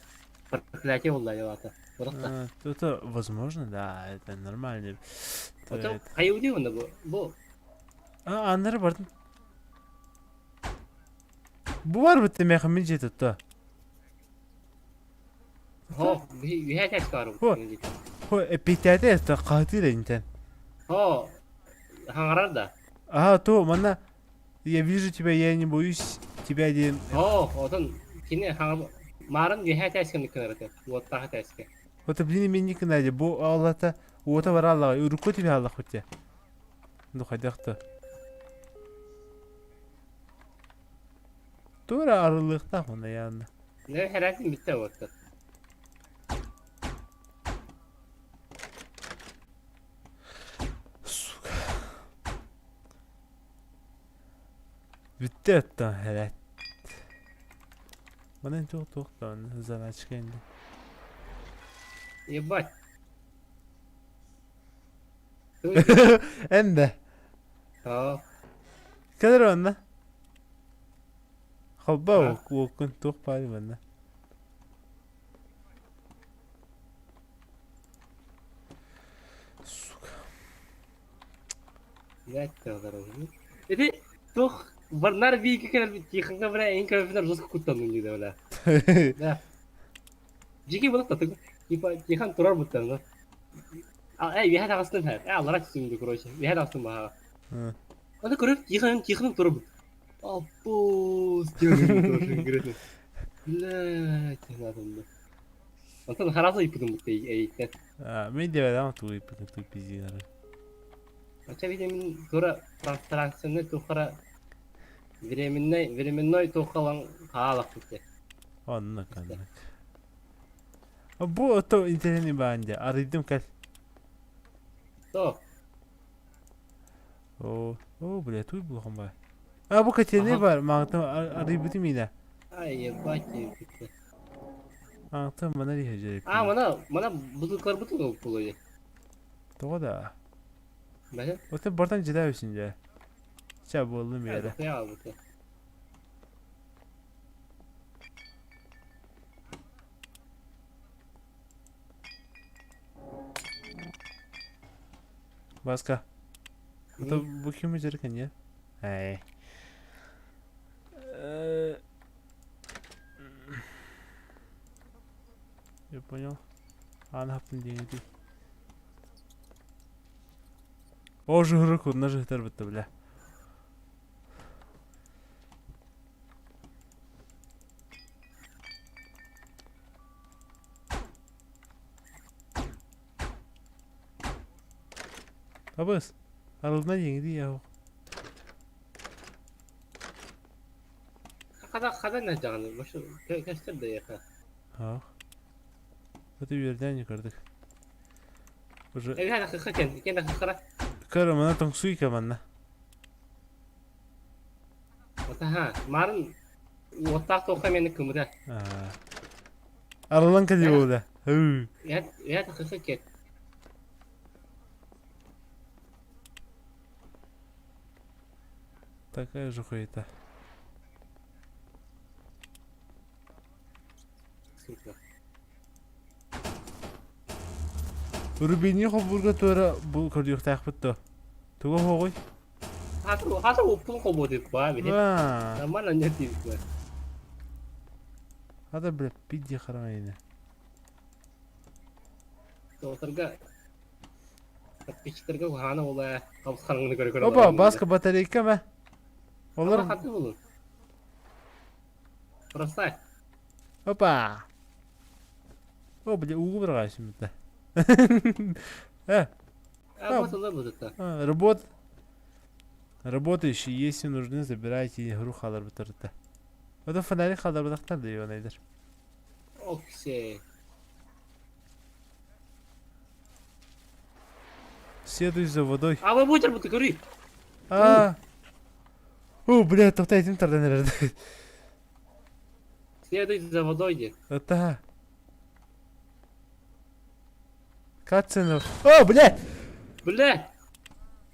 Проклятие онлайн это. Это возможно, да, это нормально. Это удивно было. Аннары бардым. Бу бар бит мен хәмин жететті. Ho, vi har tagit kvar. Хо, эпитәде это катыр интен. Ho, hangarada. То, мана я вижу тебя, я не боюсь тебя один. Одан кине хангар марын ви har tagit кныкырды. Вот так тагит. Вот блин мен ник наде. Бу Аллата, ота бар Аллага, үркө тебе Аллах хотя. Ну хадакты. Тура арылыкта мына янда. Ne herhalde bitti o vakit. Bitti hatta herhalde. Bana çok da zarar çıkayım. Ебать. Ende. Kadar onda. Хабба окун тух пали банда. Сука. Яттı o kadar. Dedi, tuh varlar bir iki kere yıkınca bile en kötüler rızkı kutlandım diyor öyle. Ya. Ciki balık da tık. Yıkan durar muhtemelen. Bir her ağasını ver. Allah razı olsun diyor kroşe. Bir her ağasını bana. Hadi kırıp yıkanıp durar mı? Apo, diyorum тоже играет. Блядь, надо мне. Антон хорошо ипудum bu eğitim. Ben de adam tu ipudum tu pizziler. Очевидно, sonra пространственный тухара временной тухалан халак bitti. Onunla kanlık. Bu oto interneti bence. Aradım kaç. То. Блядь, tu bu хamba. Bu kaçını var. Mağtan aradım yine. Ay ебать bitti. Mağtan bana diyecek. Mana buzluklar bütün buluyor. Doğru da. Ben? Ote buradan ciddi düşünce. Çabuk oldum bir yere. Ya bu. Başka. Bu kim üzerken ya? Hey. Я понял. Она хаптын деньги. Жугрык на жыгтар бітті бля. Абыс, арылдына деньги я. Kadar ne canı? Başı göster de yaka. Это вердян не кардык. Уже. Hadi hıkıken, kendi hıkıra. Karım ana tongsuy kamanna. Ha, marın otak tokameni kımıda. Aralan kadı ola. Ya hıkıken. Такая же хуета. Сука. Рубини хобурга тора бул көрдүк тахпытты. Туга хогой. 하도 오픈 거뭐 됐고 아비 나만 안 했지 이거 هذا بلا بيدي خراينه. 또 들가 пичтерге хана ола капсаның көрө Опа, баска батарейка ма? Олар хаты болу просто Опа. О, бля, угу брагашым да. басылар будет та Работающие, если нужны, забирайте игру халар батарта. Это фонарик халар батарта, да его найдешь. окей Следуй за водой. а вы будете работать говори О, бля, тоқтайте интернет nerede? следуй за водой иди Это. Катсенов. О, блядь! бля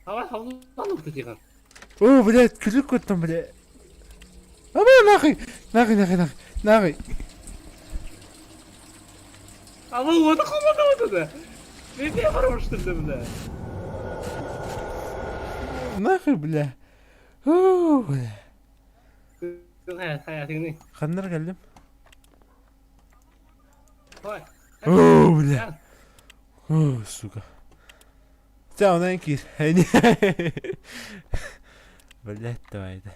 хаван вот эти хан О, блядь, клюк вот там, блядь. А, бля, нахуй! Нахуй! а вы вот хаван да ты хорош что ли бля Нахуй, бля. О, бля. هيا تغني خلنا نتكلم. هاي О, бля. О, сука. Ciao, Nike. Блядь, давай да.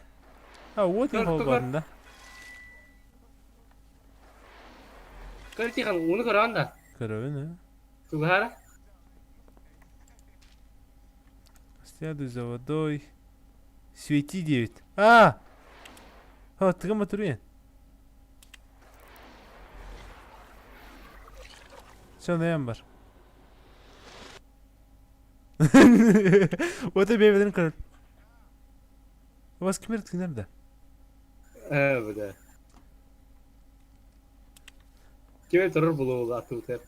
А вот и холодно. короче хан уны көрәндә Коровина. тугара Следуй за водой. Свети 9. А! О, ты кому туруен? Все, ноябрь. Вот и бебеден көр. У вас кемер nerede? бля кеме торыр булуга атып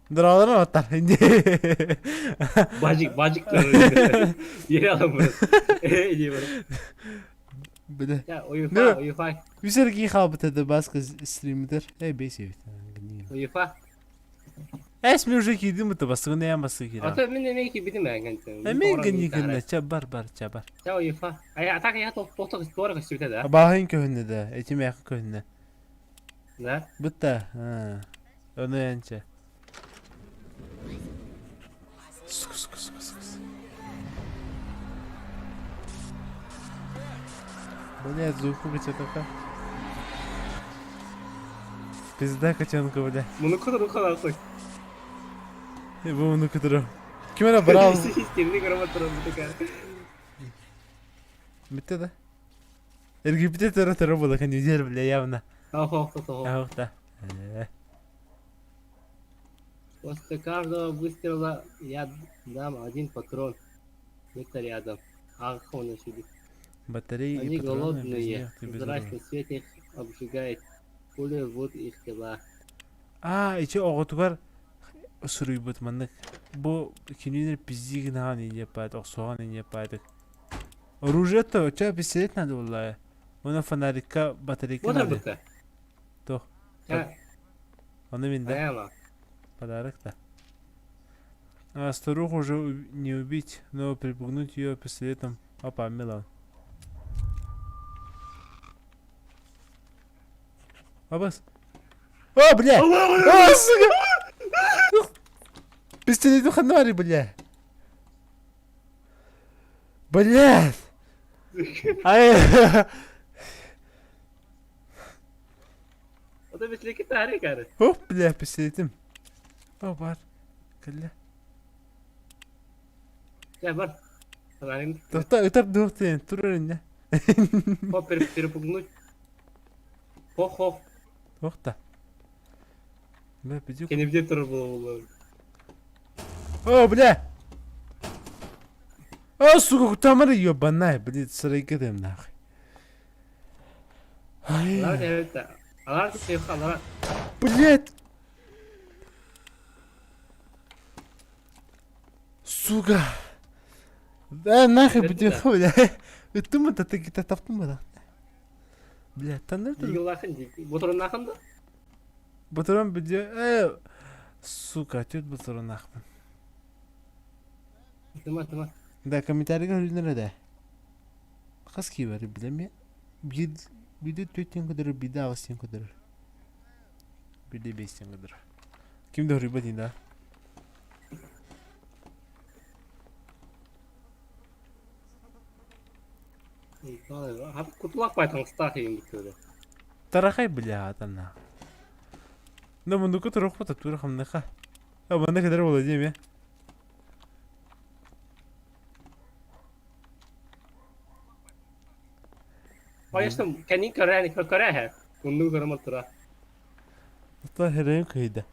Драладан аттар. бажик торыр ере алам ди бар Бля. я уефа Висер ки хабыта да баска стримдер. Бесевит. уефа Эс мужики димыта басыгын ямасы кира. ата мен неки бидим агентен Мен генигенне чабар. я уефа ай атак я тото стора кыстыта да Бахын көнне да. Этим яқы көнне. да Бутта. Оны янча. Сус. Бля, звуку что-то. Пизда котенка, бля. муну кадыр кой Bu onu kıdırım. Kime ne bravo. Sistemini görüyorum така. Bitti de. LGBT тера было, kan yüzer bile явно. Ого. Да. После каждого выстрела я дам один патрон. Это рядом. Ах, он сидит. Батареи Они и патроны без голодные. них ты без Зрачный свет их обжигает. Пули рвут их тела. içi oğutuklar sürüyü butmanlık. Bu кинилер пиздик наган не yapaydı, оксоган не yapaydı. Оружие-то, у тебя пистолет надо было. Ona фонарика, батарейка Вот надо. это. То. Я. Он именно. Прямо. Подарок-то. А старуху уже не убить, но припугнуть ее пистолетом. Опа, Милан. Абас. О, бля! О, сука! Пистолет ханори, бля! Блядь! Ай! O da bir iki tane karı. Hop, бля, пистолетим. О, бар. Калля. Ya var. Hani Öter dörtten, dur önüne. hop перепугнуть. Хох. Okta. Бля, пидюк. Kendi bir turu bulur. О, бля! О, сука, тамара ёбаная, блядь, срайкаем нахуй. Ладно, это. Алар ты халара. Блядь! Сука! Да нахуй, блядь, бля. Ты мы-то такие-то таптым, Блядь, танер ты? Yıllarken motorun nakında. Батарон, блядь, Сука, тют бутырын ақпын. Tamam. Да, комментарийге үлдері да. Қас кейбәрі білеме? Биде 4 көдірі, биде 6 көдірі. Биде 5 көдірі. Кімді хүрі дейін да? Hadi kutulak baytan stahiyim bitti. Тарахай бля атана. Да мұнды көтір оқпата туры қамнықа. Мұнда кедір болды дейме? Bayıştım kendin köre he. Kundu kırmızı tıra. Бұта херен көйді.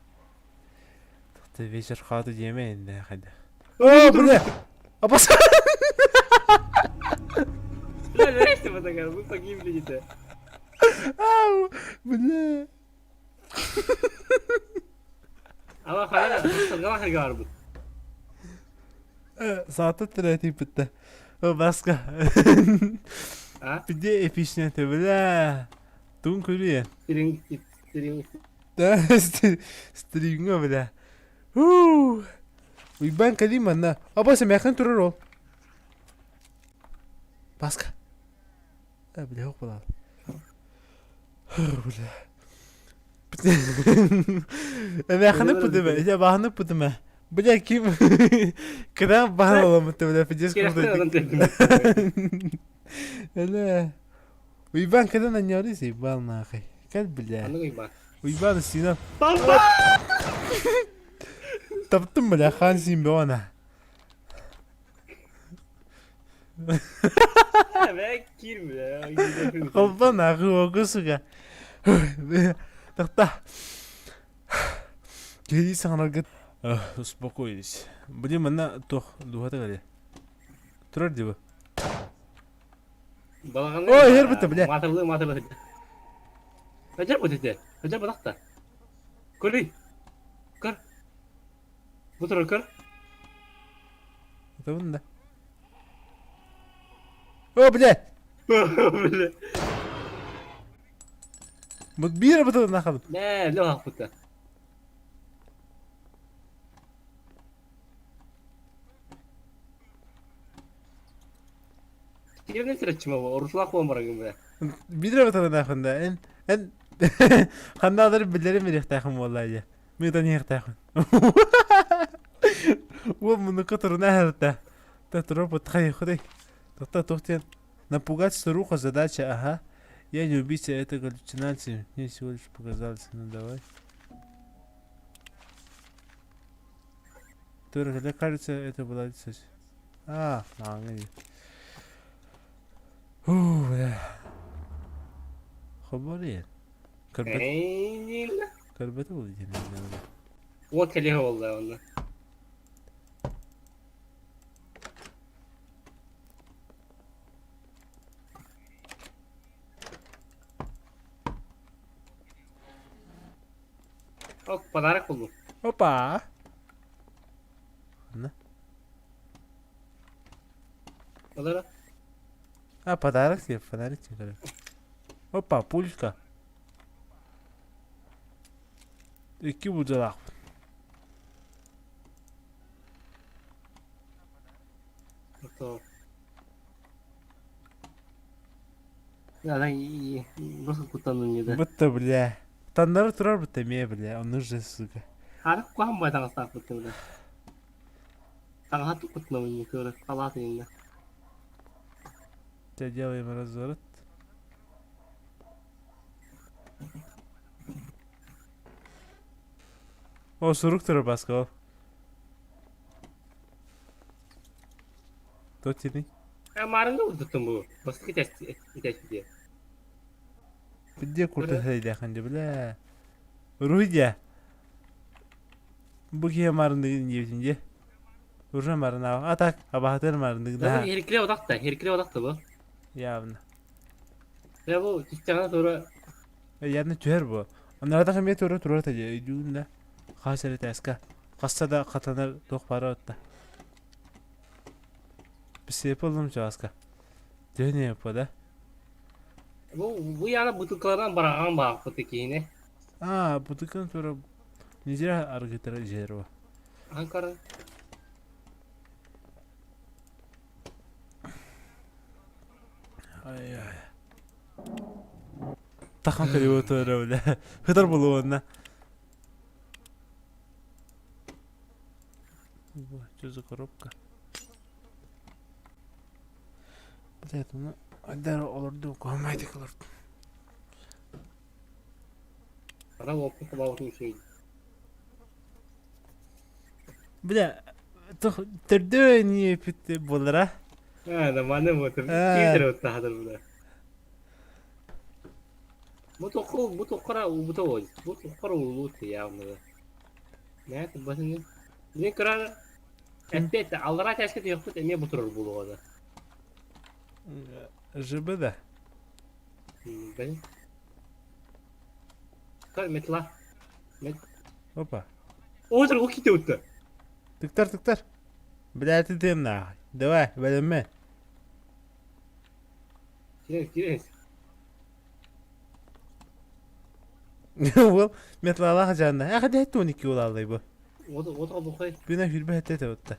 Тұқты вечер қауды деме енді қайды. О, бля! Апас! Бля, нерesi bu takar? Bu takayım bir gidi. Ау, бля! Ama hala sırgama kırgı var bu. Saatı тірәтей бітті. О, басқа. Ha? Біде эпичнеті, бля! Туын көрейін. String. Да, стримға, бля. Уйбан кәдейм анна. Апасы мәқін тұрыр ол. Басқа. Бля, оқ болады. Бля. Мәқіні бұдыма, әже бағыны бұдыма. Бля, кем? Кідан бағын оламытты, бля, педес күрді. Бля. Уйбан кәден аньорisi, бал нахай. Кәл, бля. Anladın mı? Уйбан үстіне. Bamba! Таптым, бля, хан син бе ona. Evet, girme ya. Қолбан ағы оғы суға. Тақта. Келейсің анарғыт. Успокоились. Блин, мана тоқ дұғаты ғали. Тұрар дебі. Ой, ер бітті, бля. Матырлы. Hacer bu dedi. Hacer bu da. Kır. Bu tarafa kır. Это вон, да. О, бля! Böyle. Вот бира бітті нахал. Ne, ne var bu da? Yerine sıraçım ama oruçlak mı var gibi. Бира бітті нахал да. En қандағдыр білдерім еректайқым олайды. Медан еректайқым. О, мұнықы тұрына әрді. Тұрып ұтқай құдай. Тоқтен. Напугать старуха задача, ага. Я не убийца, это галлюцинации. Мне всего лишь показалось. Ну давай. Только кажется, это была лица. Маңыз. Бля. Хабария. Карбета oldu yine. O telihe oldu onda. Ok, pодарок buldum. Опа. Ne? Pодарок? Подарок тебе, фонарик тебе. Опа, пулька. İki bucalak. Tamam. Ya lan iyi. Nasıl kurtardın ya da? Бітті, бля. Тандары тұрар бітті ме, бля. Он нужен, сука. Harap kuhan bay tanga sak kurtardın da. Tanga hatu kurtardın ya kıvırı. Kalat yine. Сейчас делаем разворот. О, сурук тұры басқа ол. Тотini. Marında vurdurttun bu. Basit iteç diye. Где курты хайда ханды, бля. Руйдя. Bu kiye marındı diyeceğince. Urja marına. Atak. Abahatır marındı. Daha. Herkile odak da bu. Ya buna. Ve bu çiçeğine sonra Yani tüher bu. Onlara da kemiyet uğra turur tacı. Düğünde. Khaseret eska. Qassa da qatanır toq para otta. Bir şey yapalım şu aska. Döne yapı da. bu yana butuklardan bırakan bak bu tekini. Butukun sonra Неделя аргитара жерва. Анкара. Ай-ай. Тахан кали отора бля. Хыдар болуына. Что за коробка? Блядь, ну айдар оларды окумайды кылар. Ана опын кабаутын şey. Бля, түрдө не питти болара? Да мане мотор. Кидер отта хадар буда. Bu tokara ulут явно. Нет, басын. Не крана. Опять аллара тәшкет юкту, эме бутурur булугада. ЖБ да. Блин. Как метла? Опа. Отыр о ките өтті. Тыктар. Блядь, ты нахуй. Давай, бәлеме. Кирес. Ол метлалах жанна. Ахады хәтті 12 ул алдай бу. Отыр бұқай. Бина хүрбе хәтті өтті.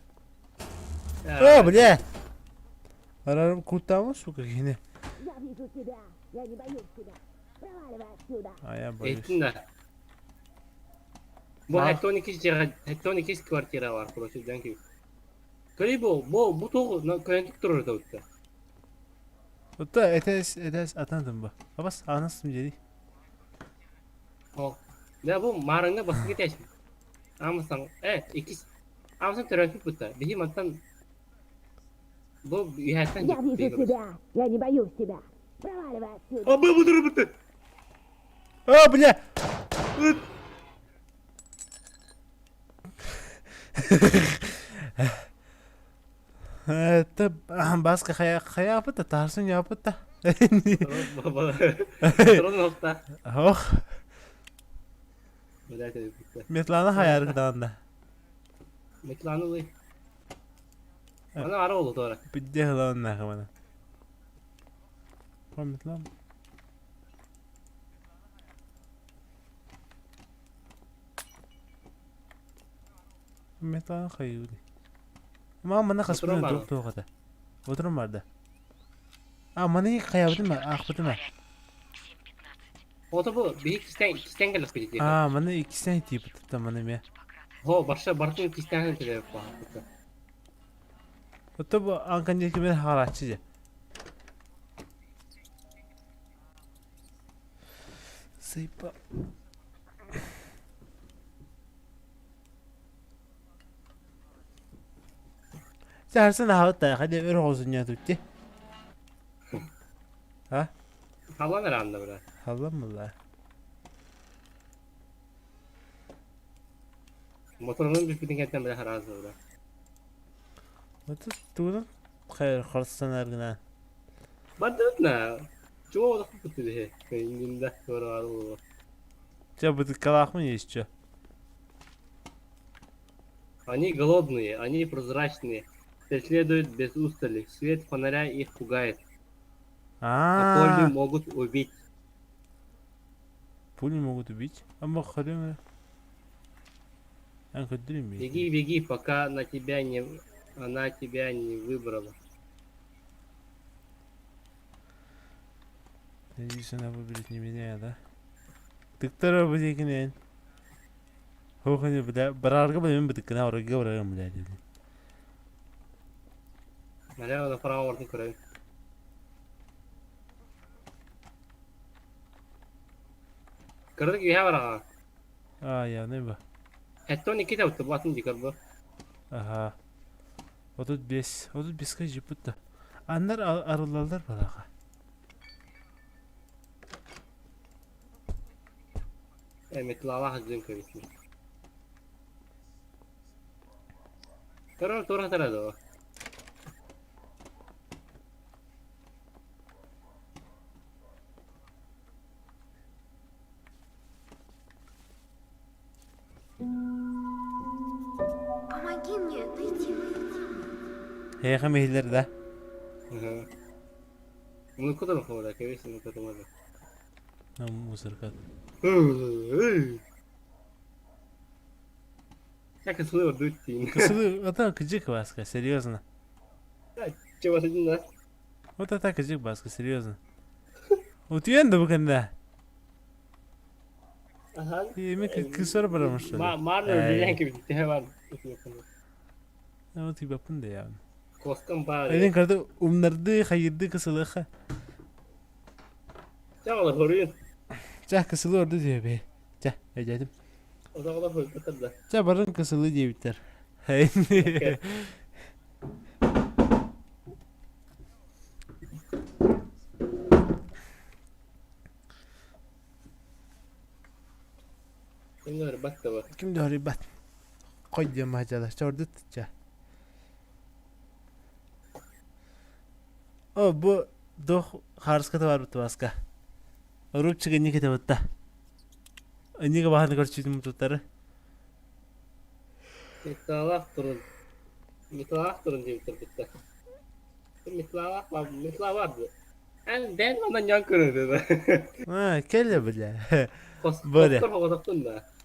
О, бля. Арарым кутамы, сука, гене. Я вижу тебя. Я не боюсь тебя. Проваливай отсюда. А я боюсь. Еттін да. Бұл хәтті 12 квартира var. Құрасы дән кеу. Көрей бұл тоғы көлентік тұрыр да өтті. Ота этес атандым ба. Абас анасым жери. Да бұл марыңа басы кетесің. Амысың, амысың трафик бұтта. Бейім аттан бұл үйәттен Я вижу тебя. Я не боюсь тебя. Проваливай отсюда. Абы бұдыры бұтты. О, бля. Это басқа қаяпыта, тарсын япыта. Тұрын оқта. Ох. Метланы хайарғы дағында. Метланы ұлы. Ана ара олу тоғыра. Бидде ғылауын нақы мана. Қой метлан. Метланы қайуды. Мана қаспырын жоқ тоғыда. Отырым барды. Мана қаябыды ма? Ақпыды ма? Оты бұл бейі кістен келіп кетеді. Мана ikisinden типі тұтта мана ме. Бақша бартын кістен келіп кетеді. Оты бұл анкандекі мен ғаратшы же. Сыйпа. Сәрсін ағытта, қайда өр ғозын ятутте. Халан әранда бұра. Халан мұлла. Моторының бүкпетін кәттен біле қаразы бұра. Оты туғын қайыр қарыстан әргінен. Барды өтіна. Чуға одық бұтты бе. Ингенді көрі ары бұра. Че, бұды қалақ мы есть, че? Они голодные, они прозрачные. Преследуют без устали. Свет фонаря их пугает. А пули могут убить. Пули могут убить? Амма харема. Беги, пока она тебя не выбрала. Надеюсь, она выберет не меня, да? Ты кто будешь? Хохани, бля, барарга блин, бля, кна орга барарга, бля. Налево направо орден крови. Кырдык үйе бараға. Я не ба. Әтті оны кете өтті, бұлатын декар бұл. Ага. Отут бесқа жеп өтті. Андар арылалдар бараға. Метл Аллаха жүзін көбесін. Тұрар тарады о. Помоги мне найти Хейха мейлер да. Bunu kadar mı köbesін bunu kadar Мусорка. Ya kısılıyor duyduğun. Косылы, это кыжик баска, серьезно. Çabası dinle. Вот это кыжик баска, серьезно. Утуенді бүгінде. Aha. Еме кысыр барамын что ли? Marner bilen gibi bir var. Вот и бапында явно. Koskan bağır. Aynen karda umnарды хайырды кысылыха. Çağla hırıyın. Жа кысылы орды diyor be. Жа, әжәдім. O da kadar hırıyın da. Жа барын кысылы diye biter. Hey. Şimdi öyle bak da bak. Kimde haribat? Koy diyorum hacala. Çordu tutça. O bu doh harskata var bu baska. Rup çıkınca kete batta. Önce bahane görçüydüm tutarı. Mitlağlak durun. Mitlağlak durun diye bitirdik. Mitlağlak var. Mitlağ vardı. Yani ben ondan yan kırıyordu. Ha, kelle bile. Böyle. Kostor havadaktın da.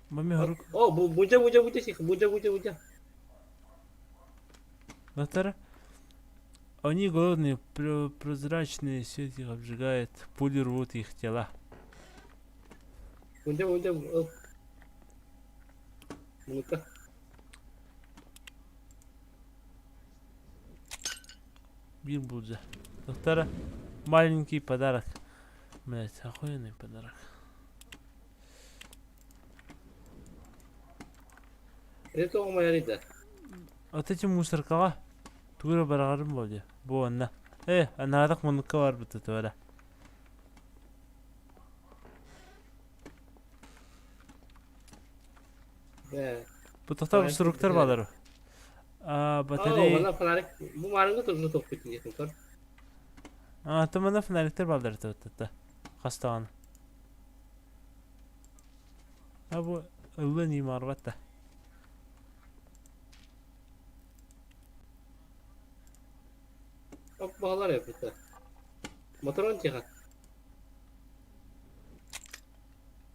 Mami haruk. O bu buca şey. Buca. Доктор, они голодные, прозрачные, свет их обжигает, пули рвут их тела. Buca. Bunu da. Бил Будда. Доктора, маленький подарок. Блять, охуенный подарок. Это o mayarıydı. Вот эти мусоркала. Тура барарым болды. Бу анна. Анадак мунукка бар бит төре. Bu tahta struktur bağları. Batarya. Bana fanarik. Bu maranga turunu top bitin yakın kar. Tamam fanalikler bağları tahta. Hastane. Bu ıllı nimar vatta. Bak bağlar yapıyor. Motorun çıkar.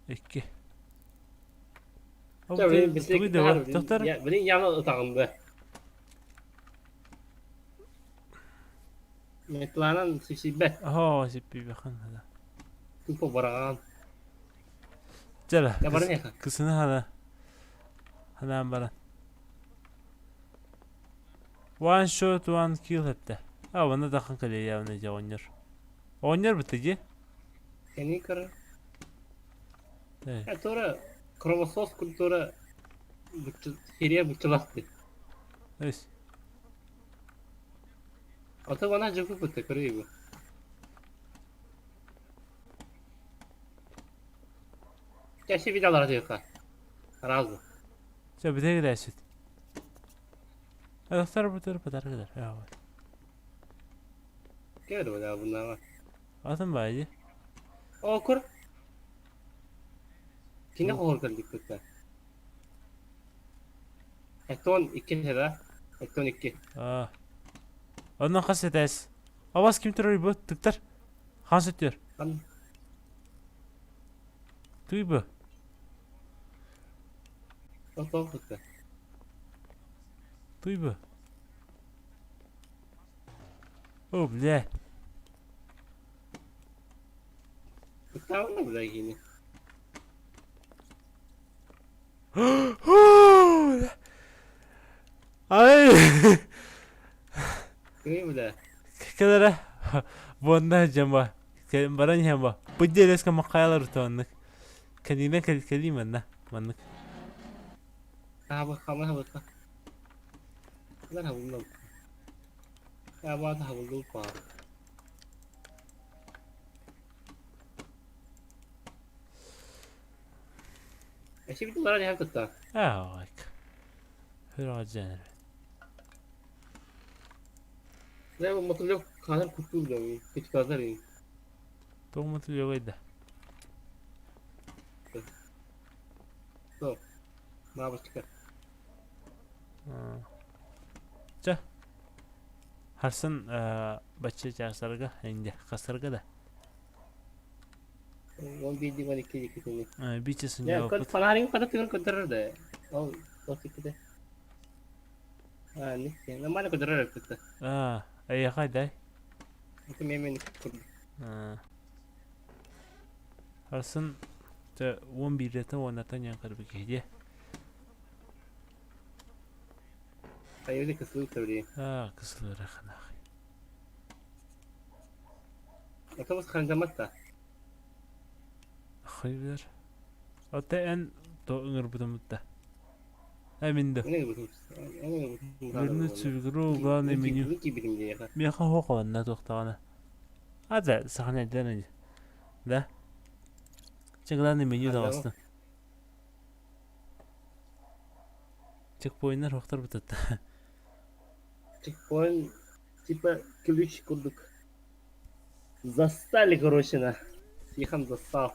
İki. Benim bisiklet var. Doktor. Benim yanı otağımda. Metlanan sisibet. Aha, sipi bakın hada. Kupo baran. Jala. Ya barın ya. Kısını hada. Hada baran. One shot, one kill hepte. Bana da kanka diye yavnece oynuyor. Oynuyor biteci. Seni kırı. Evet. Ya sonra kromosos kultura heriye bıçılattı. Evet. Ata bana cıfı pıttı kırıyor bu. Yaşı vidalara diyor ka. Razı. Sen bir de gidersin. Doktor bu tarafa kadar gider. Ya var. Geldi bu da bunlar var. Atın bayı. O kur. Kine kohor kırdık pıttı. Ekton 2 lira. Ekton 2. Ondan kas ederiz. Avaz kim terör bu? Tıktar. Hans ediyor. Kan. Duy bu. O pıttı. Duy bu. O bile. Pıttı mı bu da yine? Ay. Kırıyor bu da. Kadara. Bunda jamba. Baran jamba. Bujjeles ka makayalar utanık. Kanina kalima na. Manık. Bak kamera bak. Kadar havulum. Ya bu da havulum pa. Şimdi bunlara ne yaptı? Bak. Hıracan. Ne bu motor yok kadar kurtuldu da hiç kadar iyi. Doğmatı yoğaydı. So. Ne yapacak? Ça. Harsan baca jasarga indi kasarga da. Он бедный ваник кедикетini. Бичесін Ya жауап kod бат. fanaring pada tinggal koderer deh. Oh, kode. Nih, namanya koderer itu. Аяқай дай. Itu memen kode. Арсын 11 ретін онатан яңқыр бекейде. Kayu ini kesel tadi. Кысылыр ақын ақы. Atau mas kan jamat ta? Ақы білер. Ота ән тоғыңыр бұдым бұдда. Әмінді. Ini betul. Көріні түсіргіру главный меню. Ini bilim dia kan. Мен қоқуанна тоқтағаны. Аза сахана әділер. Да? Че главный меню дағасына. Чекпоинтер оқтар бұтатты. Чекпоинт типа ключ курдук. Застали, короче, на. Тихон застал.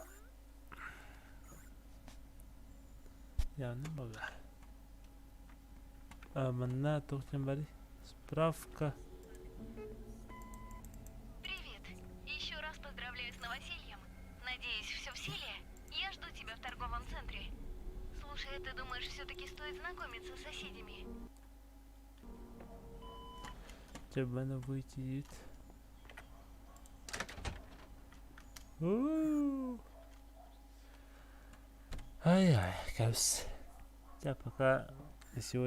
Я не могу. Манна тоқтен бари. Справка. Привет. Еще раз поздравляю с новосельем. Надеюсь, все в силе? Я жду тебя в торговом центре. Слушай, ты думаешь, все-таки стоит знакомиться с соседями? Тебе не выйти. Ай-ай, капс. Да, пока на сегодня